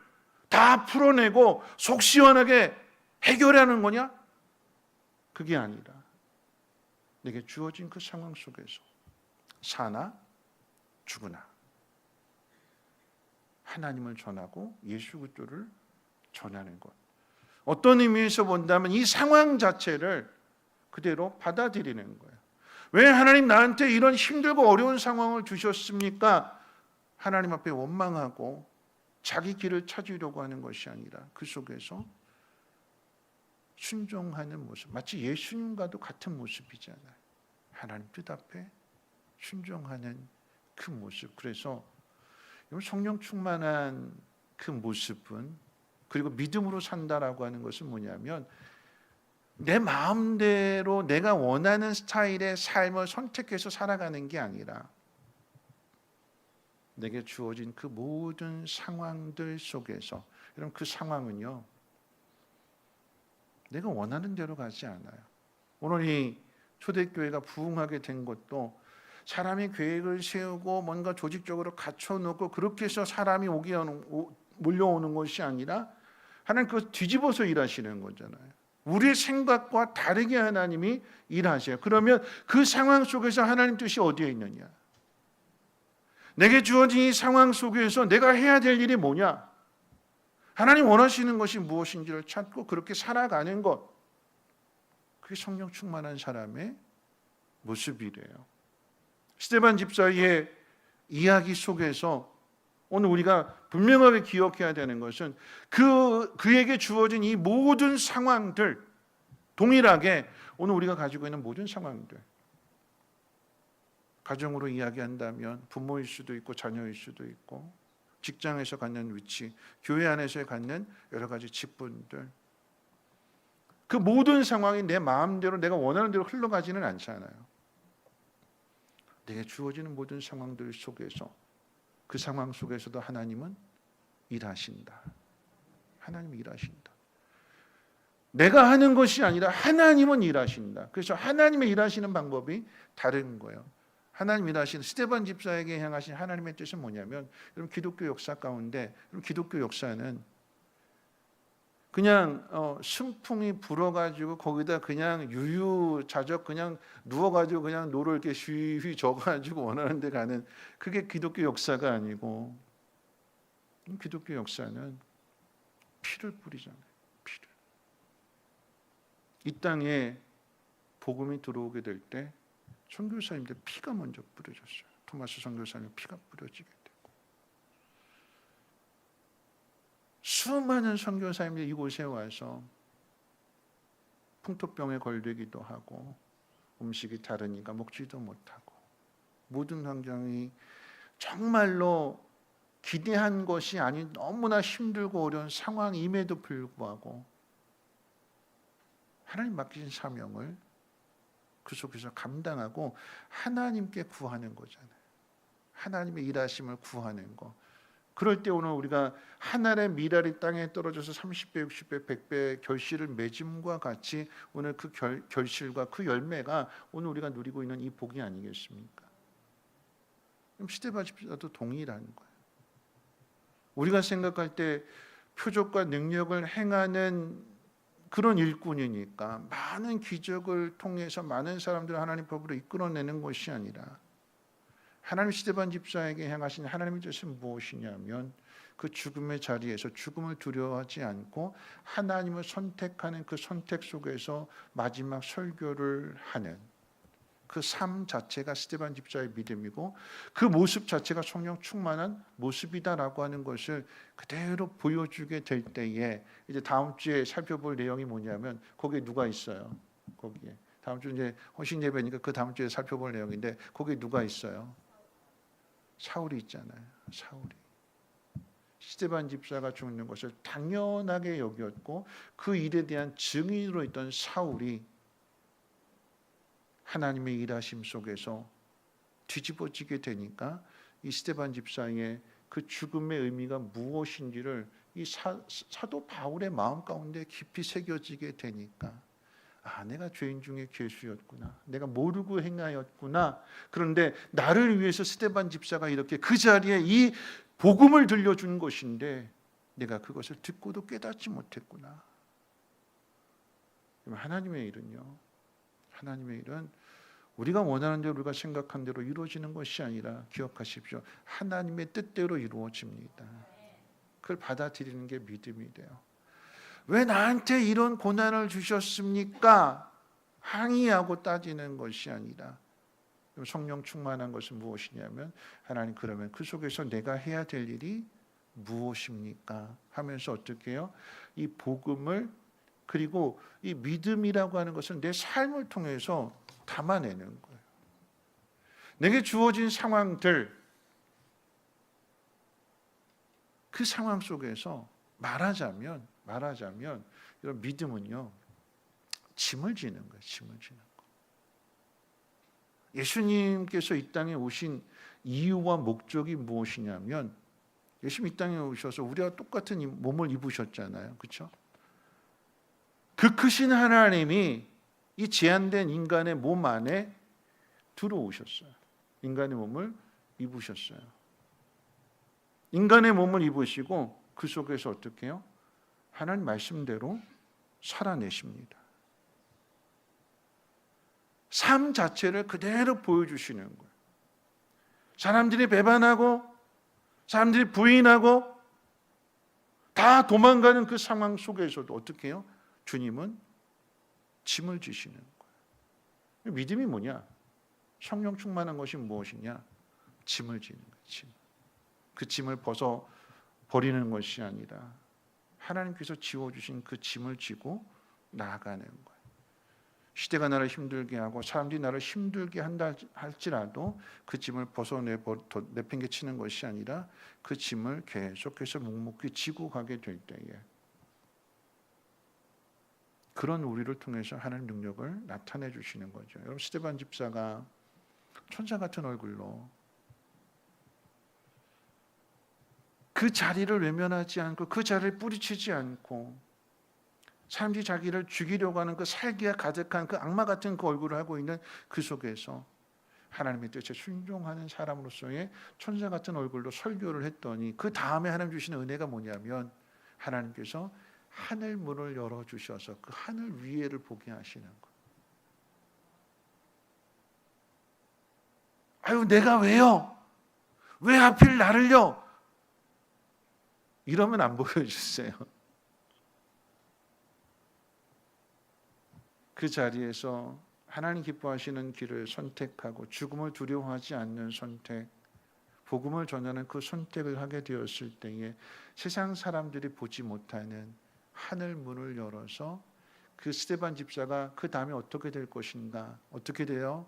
다 풀어내고 속 시원하게 해결하는 거냐? 그게 아니라 내게 주어진 그 상황 속에서 사나 죽으나 하나님을 전하고 예수 그리스도를 전하는 것. 어떤 의미에서 본다면 이 상황 자체를 그대로 받아들이는 거예요. 왜 하나님 나한테 이런 힘들고 어려운 상황을 주셨습니까? 하나님 앞에 원망하고 자기 길을 찾으려고 하는 것이 아니라 그 속에서 순종하는 모습, 마치 예수님과도 같은 모습이잖아요. 하나님 뜻 앞에 순종하는 그 모습. 그래서 성령 충만한 그 모습은, 그리고 믿음으로 산다라고 하는 것은 뭐냐면 내 마음대로 내가 원하는 스타일의 삶을 선택해서 살아가는 게 아니라 내게 주어진 그 모든 상황들 속에서, 여러분 그 상황은요 내가 원하는 대로 가지 않아요. 오늘 이 초대교회가 부흥하게 된 것도 사람이 계획을 세우고 뭔가 조직적으로 갖춰놓고 그렇게 해서 사람이 몰려오는 것이 아니라 하나님 그걸 뒤집어서 일하시는 거잖아요. 우리의 생각과 다르게 하나님이 일하셔요. 그러면 그 상황 속에서 하나님 뜻이 어디에 있느냐? 내게 주어진 이 상황 속에서 내가 해야 될 일이 뭐냐? 하나님 원하시는 것이 무엇인지를 찾고 그렇게 살아가는 것. 그게 성령 충만한 사람의 모습이래요. 스데반 집사의 이야기 속에서 오늘 우리가 분명하게 기억해야 되는 것은 그에게 주어진 이 모든 상황들, 동일하게 오늘 우리가 가지고 있는 모든 상황들, 가정으로 이야기한다면 부모일 수도 있고 자녀일 수도 있고 직장에서 갖는 위치, 교회 안에서 갖는 여러 가지 직분들, 그 모든 상황이 내 마음대로 내가 원하는 대로 흘러가지는 않잖아요. 내게 주어지는 모든 상황들 속에서, 그 상황 속에서도 하나님은 일하신다. 하나님이 일하신다. 내가 하는 것이 아니라 하나님은 일하신다. 그래서 하나님의 일하시는 방법이 다른 거예요. 하나님 일하시는 스데반 집사에게 향하신 하나님의 뜻은 뭐냐면, 여러분 기독교 역사 가운데, 여러분 기독교 역사는 그냥 순풍이 불어가지고 거기다 그냥 유유자적 그냥 누워가지고 그냥 노를 이렇게 휘휘 져가지고 원하는 데 가는, 그게 기독교 역사가 아니고, 기독교 역사는 피를 뿌리잖아요. 피를. 이 땅에 복음이 들어오게 될 때 선교사님들 피가 먼저 뿌려졌어요. 토마스 선교사님 피가 뿌려지게 되고, 수많은 선교사님들이 이곳에 와서 풍토병에 걸리기도 하고 음식이 다르니까 먹지도 못하고 모든 환경이 정말로 기대한 것이 아닌 너무나 힘들고 어려운 상황임에도 불구하고 하나님 맡기신 사명을 그 속에서 감당하고 하나님께 구하는 거잖아요. 하나님의 일하심을 구하는 거. 그럴 때 오늘 우리가 하늘의 미랄이 땅에 떨어져서 30배, 60배, 100배 결실을 맺음과 같이 오늘 그 결실과 그 열매가 오늘 우리가 누리고 있는 이 복이 아니겠습니까? 그럼 스데반 집사도 동일한 거예요. 우리가 생각할 때 표적과 능력을 행하는 그런 일꾼이니까 많은 기적을 통해서 많은 사람들을 하나님 법으로 이끌어내는 것이 아니라 하나님 스데반 집사에게 행하신 하나님의 뜻은 무엇이냐면 그 죽음의 자리에서 죽음을 두려워하지 않고 하나님을 선택하는 그 선택 속에서 마지막 설교를 하는 그 삶 자체가 스데반 집사의 믿음이고 그 모습 자체가 성령 충만한 모습이다라고 하는 것을 그대로 보여주게 될 때에 이제 다음 주에 살펴볼 내용이 뭐냐면 거기에 누가 있어요? 거기에 다음 주 이제 헌신 예배니까 그 다음 주에 살펴볼 내용인데 거기에 누가 있어요? 사울이 있잖아요. 사울이 스데반 집사가 죽는 것을 당연하게 여겼고 그 일에 대한 증인으로 있던 사울이 하나님의 일하심 속에서 뒤집어지게 되니까 이 스데반 집사의 그 죽음의 의미가 무엇인지를 이 사도 바울의 마음 가운데 깊이 새겨지게 되니까 내가 죄인 중에 괴수였구나. 내가 모르고 행하였구나. 그런데 나를 위해서 스데반 집사가 이렇게 그 자리에 이 복음을 들려준 것인데 내가 그것을 듣고도 깨닫지 못했구나. 하나님의 일은요. 하나님의 일은 우리가 원하는 대로 우리가 생각한 대로 이루어지는 것이 아니라 기억하십시오. 하나님의 뜻대로 이루어집니다. 그걸 받아들이는 게 믿음이 돼요. 왜 나한테 이런 고난을 주셨습니까? 항의하고 따지는 것이 아니라 성령 충만한 것은 무엇이냐면 하나님 그러면 그 속에서 내가 해야 될 일이 무엇입니까? 하면서 어떻게 해요? 이 복음을 그리고 이 믿음이라고 하는 것은 내 삶을 통해서 담아내는 거예요. 내게 주어진 상황들 그 상황 속에서 말하자면 이런 믿음은요 짐을 지는 거예요. 짐을 지는 거. 예수님께서 이 땅에 오신 이유와 목적이 무엇이냐면 예수님 이 땅에 오셔서 우리와 똑같은 몸을 입으셨잖아요. 그렇죠? 그 크신 하나님이 이 제한된 인간의 몸 안에 들어오셨어요. 인간의 몸을 입으셨어요. 인간의 몸을 입으시고 그 속에서 어떻게 해요? 하나님 말씀대로 살아내십니다. 삶 자체를 그대로 보여주시는 거예요. 사람들이 배반하고 사람들이 부인하고 다 도망가는 그 상황 속에서도 어떻게 해요? 주님은 짐을 지시는 거예요. 믿음이 뭐냐? 성령 충만한 것이 무엇이냐? 짐을 지는 거예요. 짐. 그 짐을 벗어 버리는 것이 아니라 하나님께서 지워주신 그 짐을 지고 나아가는 거예요. 시대가 나를 힘들게 하고 사람들이 나를 힘들게 한다 할지라도 그 짐을 내팽개치는 것이 아니라 그 짐을 계속해서 묵묵히 지고 가게 될 때에 그런 우리를 통해서 하나님 능력을 나타내 주시는 거죠. 여러분 스데반 집사가 천사 같은 얼굴로 그 자리를 외면하지 않고 그 자리를 뿌리치지 않고 사람들이 자기를 죽이려고 하는 그 살기가 가득한 그 악마 같은 그 얼굴을 하고 있는 그 속에서 하나님의 뜻에 순종하는 사람으로서의 천사 같은 얼굴로 설교를 했더니 그 다음에 하나님 주시는 은혜가 뭐냐면 하나님께서 하늘 문을 열어주셔서 그 하늘 위에를 보게 하시는 거예요. 아유 내가 왜요? 왜 하필 나를요? 이러면 안 보여주세요. 그 자리에서 하나님 기뻐하시는 길을 선택하고 죽음을 두려워하지 않는 선택, 복음을 전하는 그 선택을 하게 되었을 때에 세상 사람들이 보지 못하는 하늘 문을 열어서 그 스데반 집사가 그 다음에 어떻게 될 것인가? 어떻게 돼요?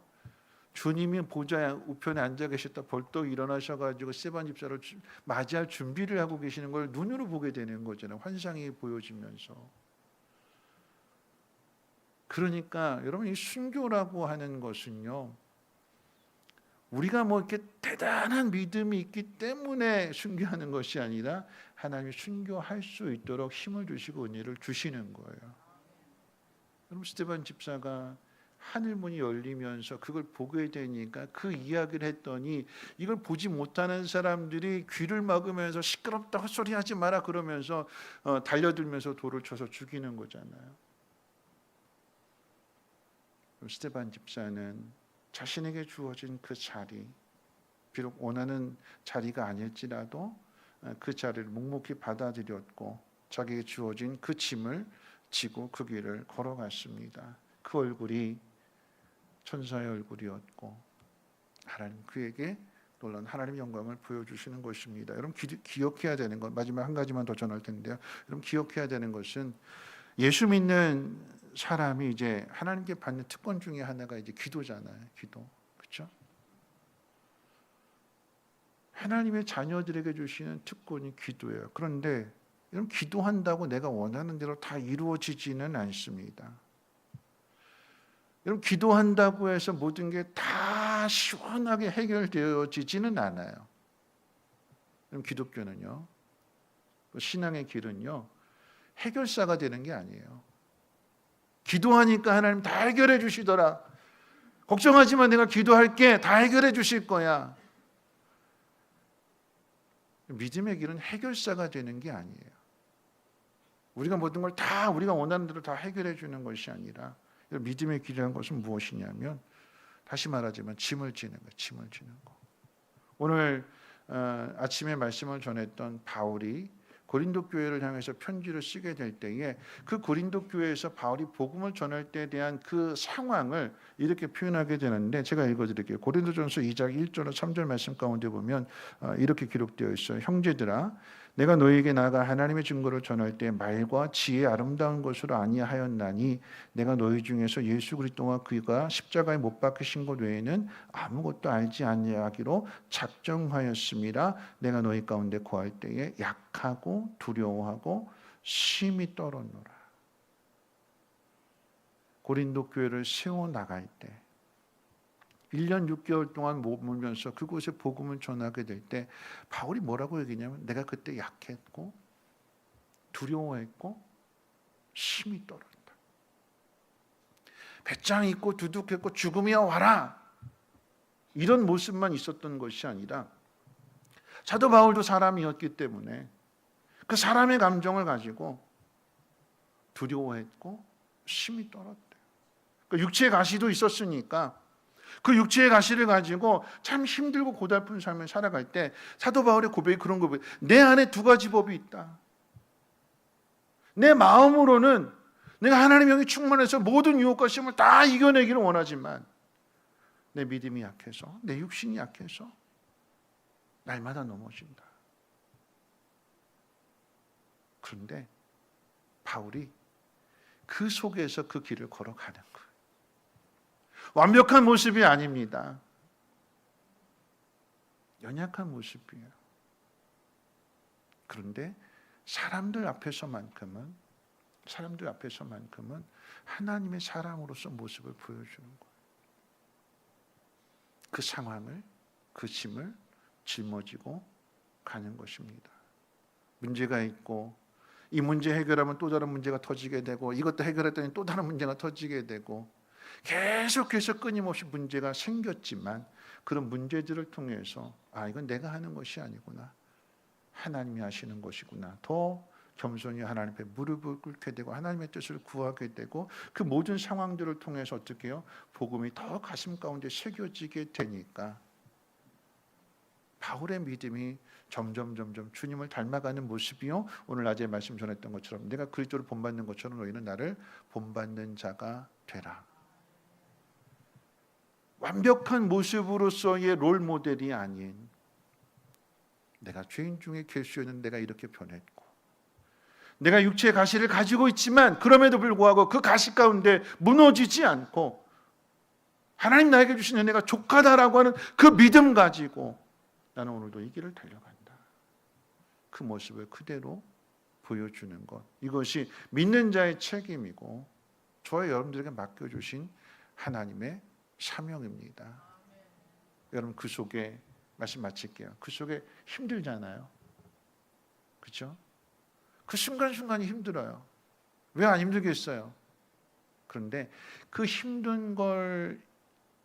주님이 보좌 우편에 앉아 계셨다 벌떡 일어나셔가지고 스데반 집사를 맞이할 준비를 하고 계시는 걸 눈으로 보게 되는 거잖아요. 환상이 보여지면서. 그러니까 여러분 이 순교라고 하는 것은요. 우리가 뭐 이렇게 대단한 믿음이 있기 때문에 순교하는 것이 아니라 하나님이 순교할 수 있도록 힘을 주시고 은혜를 주시는 거예요. 여러분 스데반 집사가 하늘 문이 열리면서 그걸 보게 되니까 그 이야기를 했더니 이걸 보지 못하는 사람들이 귀를 막으면서 시끄럽다 헛소리하지 마라 그러면서 달려들면서 돌을 쳐서 죽이는 거잖아요. 스데반 집사는 자신에게 주어진 그 자리, 비록 원하는 자리가 아닐지라도 그 자리를 묵묵히 받아들였고 자기에게 주어진 그 짐을 지고 그 길을 걸어갔습니다. 그 얼굴이 천사의 얼굴이었고 하나님 그에게 놀라운 하나님의 영광을 보여주시는 것입니다. 여러분 기억해야 되는 것, 마지막 한 가지만 더 전할 텐데요. 여러분 기억해야 되는 것은 예수 믿는 사람이 이제 하나님께 받는 특권 중에 하나가 이제 기도잖아요. 기도, 그렇죠? 하나님의 자녀들에게 주시는 특권이 기도예요. 그런데 여러분 기도한다고 내가 원하는 대로 다 이루어지지는 않습니다. 여러분 기도한다고 해서 모든 게 다 시원하게 해결되어지지는 않아요. 여러분 기독교는요, 신앙의 길은요, 해결사가 되는 게 아니에요. 기도하니까 하나님 다 해결해 주시더라. 걱정하지 마, 내가 기도할게. 다 해결해 주실 거야. 믿음의 길은 해결사가 되는 게 아니에요. 우리가 모든 걸 다 우리가 원하는 대로 다 해결해 주는 것이 아니라 믿음의 길이라는 것은 무엇이냐면 다시 말하지만 짐을 지는 거예요. 짐을 지는 거. 오늘 아침에 말씀을 전했던 바울이 고린도 교회를 향해서 편지를 쓰게 될 때에 그 고린도 교회에서 바울이 복음을 전할 때에 대한 그 상황을 이렇게 표현하게 되는데 제가 읽어드릴게요. 고린도전서 2장 1절과 3절 말씀 가운데 보면 이렇게 기록되어 있어요. 형제들아, 내가 너희에게 나아가 하나님의 증거를 전할 때 말과 지혜 아름다운 것으로 아니하였나니 내가 너희 중에서 예수 그리스도와 그가 십자가에 못 박히신 것 외에는 아무것도 알지 아니하기로 작정하였음이라. 내가 너희 가운데 거할 때에 약하고 두려워하고 심히 떨었노라. 고린도 교회를 세워 나갈 때 1년 6개월 동안 머물면서 그곳에 복음을 전하게 될 때 바울이 뭐라고 얘기냐면 내가 그때 약했고 두려워했고 심히 떨었다. 배짱 있고 두둑했고 죽음이야 와라. 이런 모습만 있었던 것이 아니라 사도 바울도 사람이었기 때문에 그 사람의 감정을 가지고 두려워했고 심히 떨었대요. 그 육체의 가시도 있었으니까 그 육체의 가시를 가지고 참 힘들고 고달픈 삶을 살아갈 때 사도 바울의 고백이 그런 고백. 내 안에 두 가지 법이 있다. 내 마음으로는 내가 하나님의 영이 충만해서 모든 유혹과 시험을 다 이겨내기를 원하지만 내 믿음이 약해서 내 육신이 약해서 날마다 넘어진다. 그런데 바울이 그 속에서 그 길을 걸어가는 거예요. 완벽한 모습이 아닙니다. 연약한 모습이에요. 그런데 사람들 앞에서만큼은 하나님의 사람으로서 모습을 보여주는 거예요. 그 상황을, 그 짐을 짊어지고 가는 것입니다. 문제가 있고 이 문제 해결하면 또 다른 문제가 터지게 되고 이것도 해결했더니 또 다른 문제가 터지게 되고 계속해서 끊임없이 문제가 생겼지만 그런 문제들을 통해서 이건 내가 하는 것이 아니구나. 하나님이 하시는 것이구나. 더 겸손히 하나님 앞에 무릎을 꿇게 되고 하나님의 뜻을 구하게 되고 그 모든 상황들을 통해서 어떻게 해요? 복음이 더 가슴 가운데 새겨지게 되니까 바울의 믿음이 점점 주님을 닮아가는 모습이요. 오늘 낮에 말씀 전했던 것처럼 내가 그리스도를 본받는 것처럼 너희는 나를 본받는 자가 되라. 완벽한 모습으로서의 롤 모델이 아닌 내가 죄인 중에 괴수였는 내가 이렇게 변했고 내가 육체의 가시를 가지고 있지만 그럼에도 불구하고 그 가시 가운데 무너지지 않고 하나님 나에게 주신 은혜가 족하다라고 하는 그 믿음 가지고 나는 오늘도 이 길을 달려간다. 그 모습을 그대로 보여주는 것. 이것이 믿는 자의 책임이고 저와 여러분들에게 맡겨주신 하나님의 사명입니다. 여러분 그 속에 말씀 마칠게요. 그 속에 힘들잖아요. 그렇죠? 그 순간순간이 힘들어요. 왜 안 힘들겠어요? 그런데 그 힘든 걸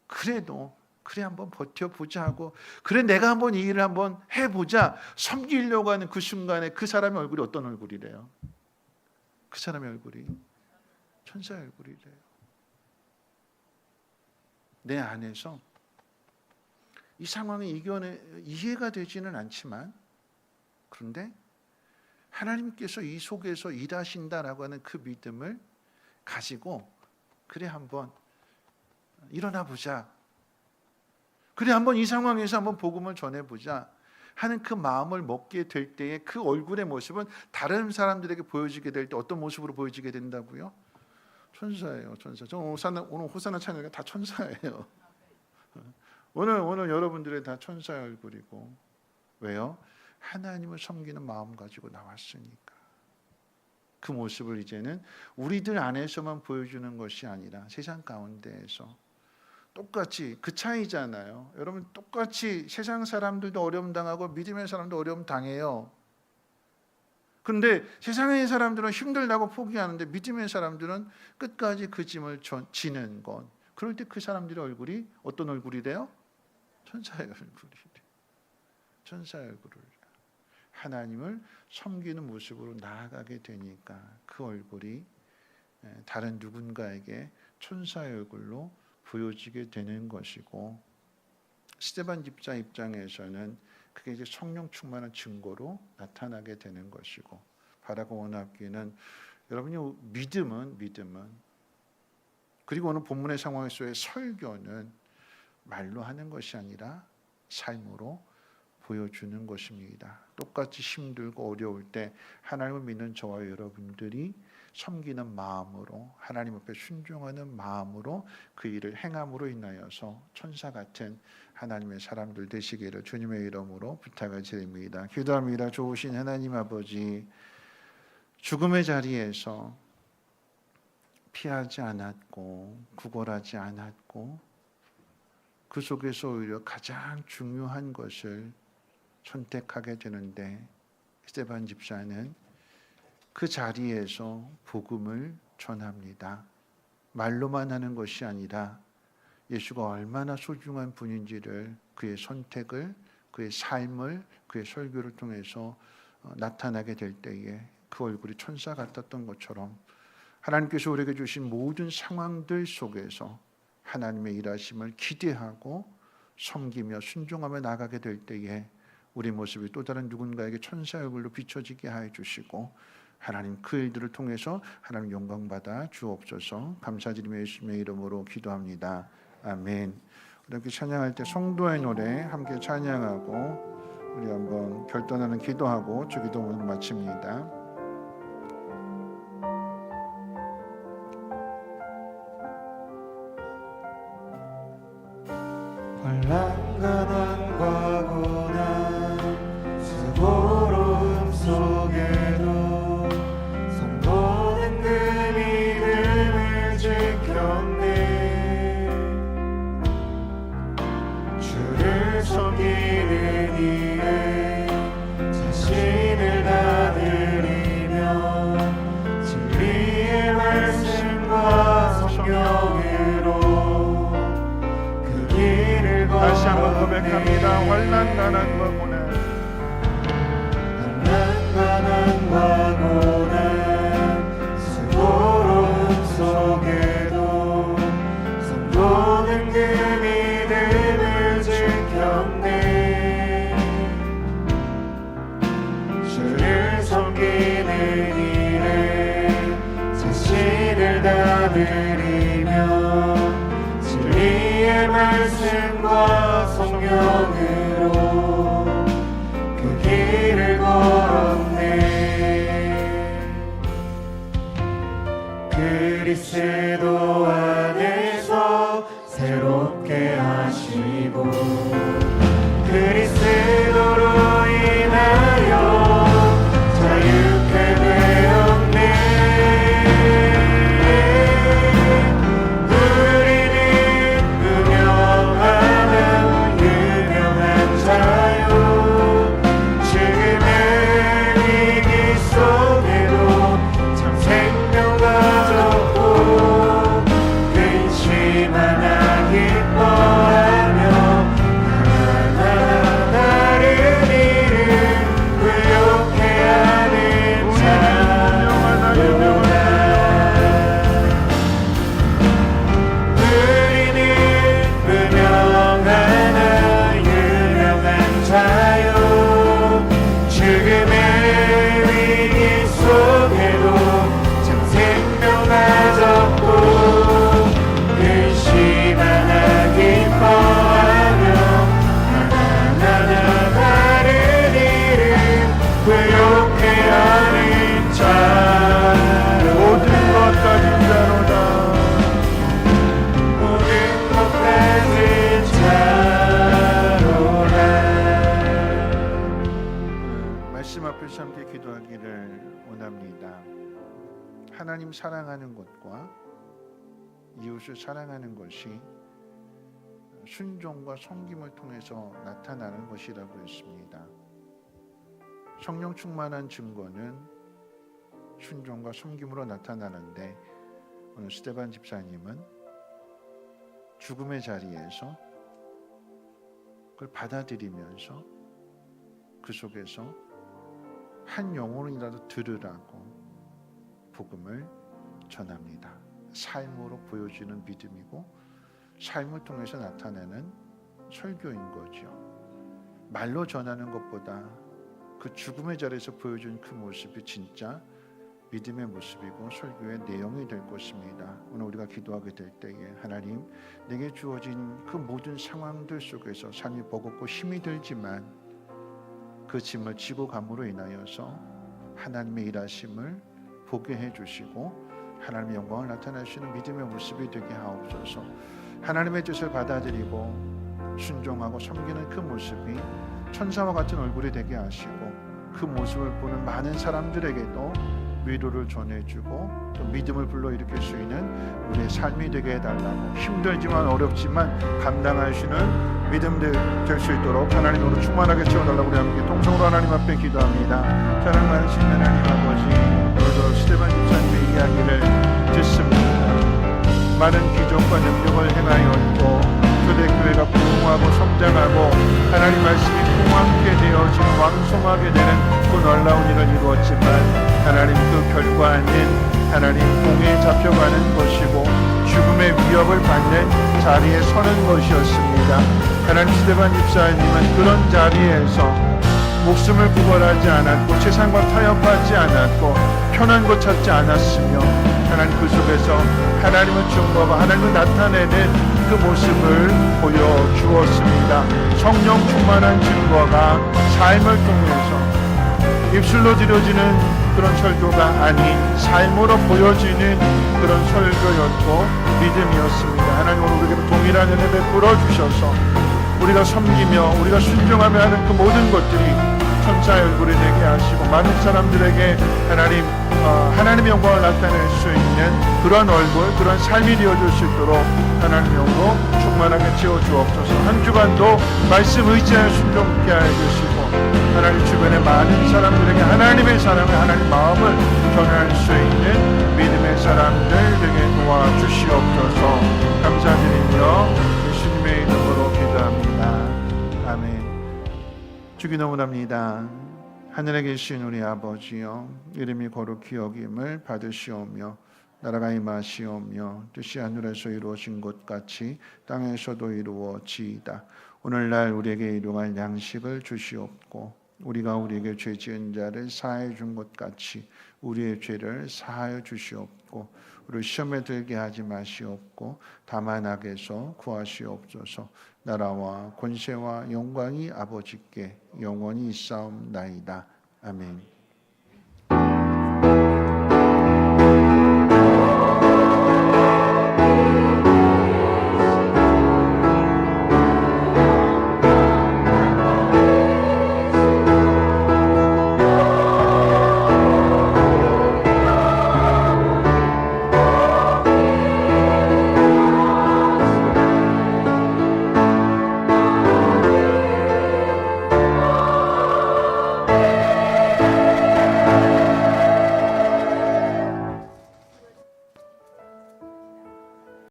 그래도 그래 한번 버텨보자 하고 그래 내가 한번 이 일을 한번 해보자 섬기려고 하는 그 순간에 그 사람의 얼굴이 어떤 얼굴이래요? 그 사람의 얼굴이 천사의 얼굴이래요. 내 안에서 이 상황이 이해가 되지는 않지만 그런데 하나님께서 이 속에서 일하신다라고 하는 그 믿음을 가지고 그래 한번 일어나 보자. 그래 한번 이 상황에서 한번 복음을 전해보자 하는 그 마음을 먹게 될 때에 그 얼굴의 모습은 다른 사람들에게 보여지게 될 때 어떤 모습으로 보여지게 된다고요? 천사예요, 천사. 저 오늘 호사나 찬양가 다 천사예요. 오늘 여러분들의 다 천사의 얼굴이고 왜요? 하나님을 섬기는 마음 가지고 나왔으니까. 그 모습을 이제는 우리들 안에서만 보여주는 것이 아니라 세상 가운데에서 똑같이 그 차이잖아요. 여러분 똑같이 세상 사람들도 어려움 당하고 믿음의 사람도 어려움 당해요. 그런데 세상의 사람들은 힘들다고 포기하는데 믿음의 사람들은 끝까지 그 짐을 지는 것. 그럴 때 그 사람들의 얼굴이 어떤 얼굴이래요? 천사의 얼굴이래요. 천사의 얼굴을 하나님을 섬기는 모습으로 나아가게 되니까 그 얼굴이 다른 누군가에게 천사의 얼굴로 보여지게 되는 것이고 스데반 집사 입장에서는 그게 이제 성령 충만한 증거로 나타나게 되는 것이고 바라고 원하기는 여러분이 믿음은 그리고 오늘 본문의 상황에서의 설교는 말로 하는 것이 아니라 삶으로 보여주는 것입니다. 똑같이 힘들고 어려울 때 하나님을 믿는 저와 여러분들이 섬기는 마음으로 하나님 앞에 순종하는 마음으로 그 일을 행함으로 인하여서 천사 같은 하나님의 사람들 되시기를 주님의 이름으로 부탁을 드립니다. 기도합니다. 좋으신 하나님 아버지, 죽음의 자리에서 피하지 않았고 구걸하지 않았고 그 속에서 오히려 가장 중요한 것을 선택하게 되는데 스데반 집사는 그 자리에서 복음을 전합니다. 말로만 하는 것이 아니라 예수가 얼마나 소중한 분인지를 그의 선택을, 그의 삶을, 그의 설교를 통해서 나타나게 될 때에 그 얼굴이 천사 같았던 것처럼 하나님께서 우리에게 주신 모든 상황들 속에서 하나님의 일하심을 기대하고 섬기며 순종하며 나가게 될 때에 우리 모습이 또 다른 누군가에게 천사의 얼굴로 비춰지게 하여 주시고 하나님 그 일들을 통해서 하나님 영광 받아 주옵소서. 감사드리며 예수님의 이름으로 기도합니다. 아멘. 이렇게 찬양할 때 성도의 노래 함께 찬양하고 우리 한번 결단하는 기도하고 주기도 오늘 마칩니다. 환난과 고난 수고로움 속에도 성도는 그 믿음을 지켰네. 주를 섬기는 이에 자신을 다 드리며 진리의 말씀과 성령으로 다시 한번 고백합니다. 환난과 고난 수고로움 속에도 성도는 그 믿음을 지켰네. 주를 섬기는 일에 자신을 다 드리며 진리의 말씀과 성령으로 그 길을 걸었네. 그리스도 안에서 새롭게 하시고 그리스도로 인하여 자유케 되었네. 하나님 사랑하는 것과 이웃을 사랑하는 것이 순종과 섬김을 통해서 나타나는 것이라고 했습니다. 성령 충만한 증거는 순종과 섬김으로 나타나는데 오늘 스데반 집사님은 죽음의 자리에서 그걸 받아들이면서 그 속에서 한 영혼이라도 들으라고 복음을 전합니다. 삶으로 보여지는 믿음이고 삶을 통해서 나타내는 설교인 거죠. 말로 전하는 것보다 그 죽음의 자리에서 보여준 그 모습이 진짜 믿음의 모습이고 설교의 내용이 될 것입니다. 오늘 우리가 기도하게 될 때에 하나님, 내게 주어진 그 모든 상황들 속에서 삶이 버겁고 힘이 들지만 그 짐을 지고 감으로 인하여서 하나님의 일하심을 보게 해주시고 하나님의 영광을 나타내시는 믿음의 모습이 되게 하옵소서. 하나님의 뜻을 받아들이고 순종하고 섬기는 그 모습이 천사와 같은 얼굴이 되게 하시고 그 모습을 보는 많은 사람들에게도 위로를 전해주고 또 믿음을 불러일으킬 수 있는 우리의 삶이 되게 해달라고, 힘들지만 어렵지만 감당하시는 믿음들 될 수 있도록 하나님으로 충만하게 채워달라고 우리 함께 동성으로 하나님 앞에 기도합니다. 사랑 많으신 하나님 아버지, 오늘도 스데반 집사님의 이야기를 듣습니다. 많은 기적과 능력을 행하였고 초대교회가 부흥하고 성장하고 하나님 말씀이 풍성하게 되어지고 왕성하게 되는 그 놀라운 일을 이루었지만 하나님 그 결과는 하나님 공에 잡혀가는 것이고 죽음의 위협을 받는 자리에 서는 것이었습니다. 하나님, 스데반 집사님은 그런 자리에서 목숨을 구걸하지 않았고 세상과 타협하지 않았고 편한 것 찾지 않았으며 하나님 그 속에서 하나님의 증거가 하나님을 나타내는 그 모습을 보여주었습니다. 성령 충만한 증거가 삶을 통해서 입술로 드려지는 그런 설교가 아닌 삶으로 보여지는 그런 설교였고 믿음이었습니다. 하나님, 오늘 우리에게 동일한 은혜 베풀어 주셔서 우리가 섬기며 우리가 순종하며 하는 그 모든 것들이 천사의 얼굴이 되게 하시고 많은 사람들에게 하나님의 영광을 나타낼 수 있는 그런 얼굴, 그런 삶이 되어줄 수 있도록 하나님의 영으로 충만하게 채워주옵소서. 한 주간도 말씀 의지하여 순종케 하여 주시고 하나님 주변의 많은 사람들에게 하나님의 사랑을, 하나님 마음을 전할 수 있는 믿음의 사람들 되게 도와주시옵소서. 감사드리며 예수님의 이름으로 기도합니다. 아멘. 주기 너무납니다. 하늘에 계신 우리 아버지여, 이름이 거룩히 여김을 받으시오며 나라가 임하시오며 뜻이 하늘에서 이루어진 것 같이 땅에서도 이루어지이다. 오늘날 우리에게 일용할 양식을 주시옵고 우리가 우리에게 죄 지은 자를 사하여 준 것 같이 우리의 죄를 사하여 주시옵고 우리를 시험에 들게 하지 마시옵고 다만 악에서 구하시옵소서. 나라와 권세와 영광이 아버지께 영원히 있사옵나이다. 아멘.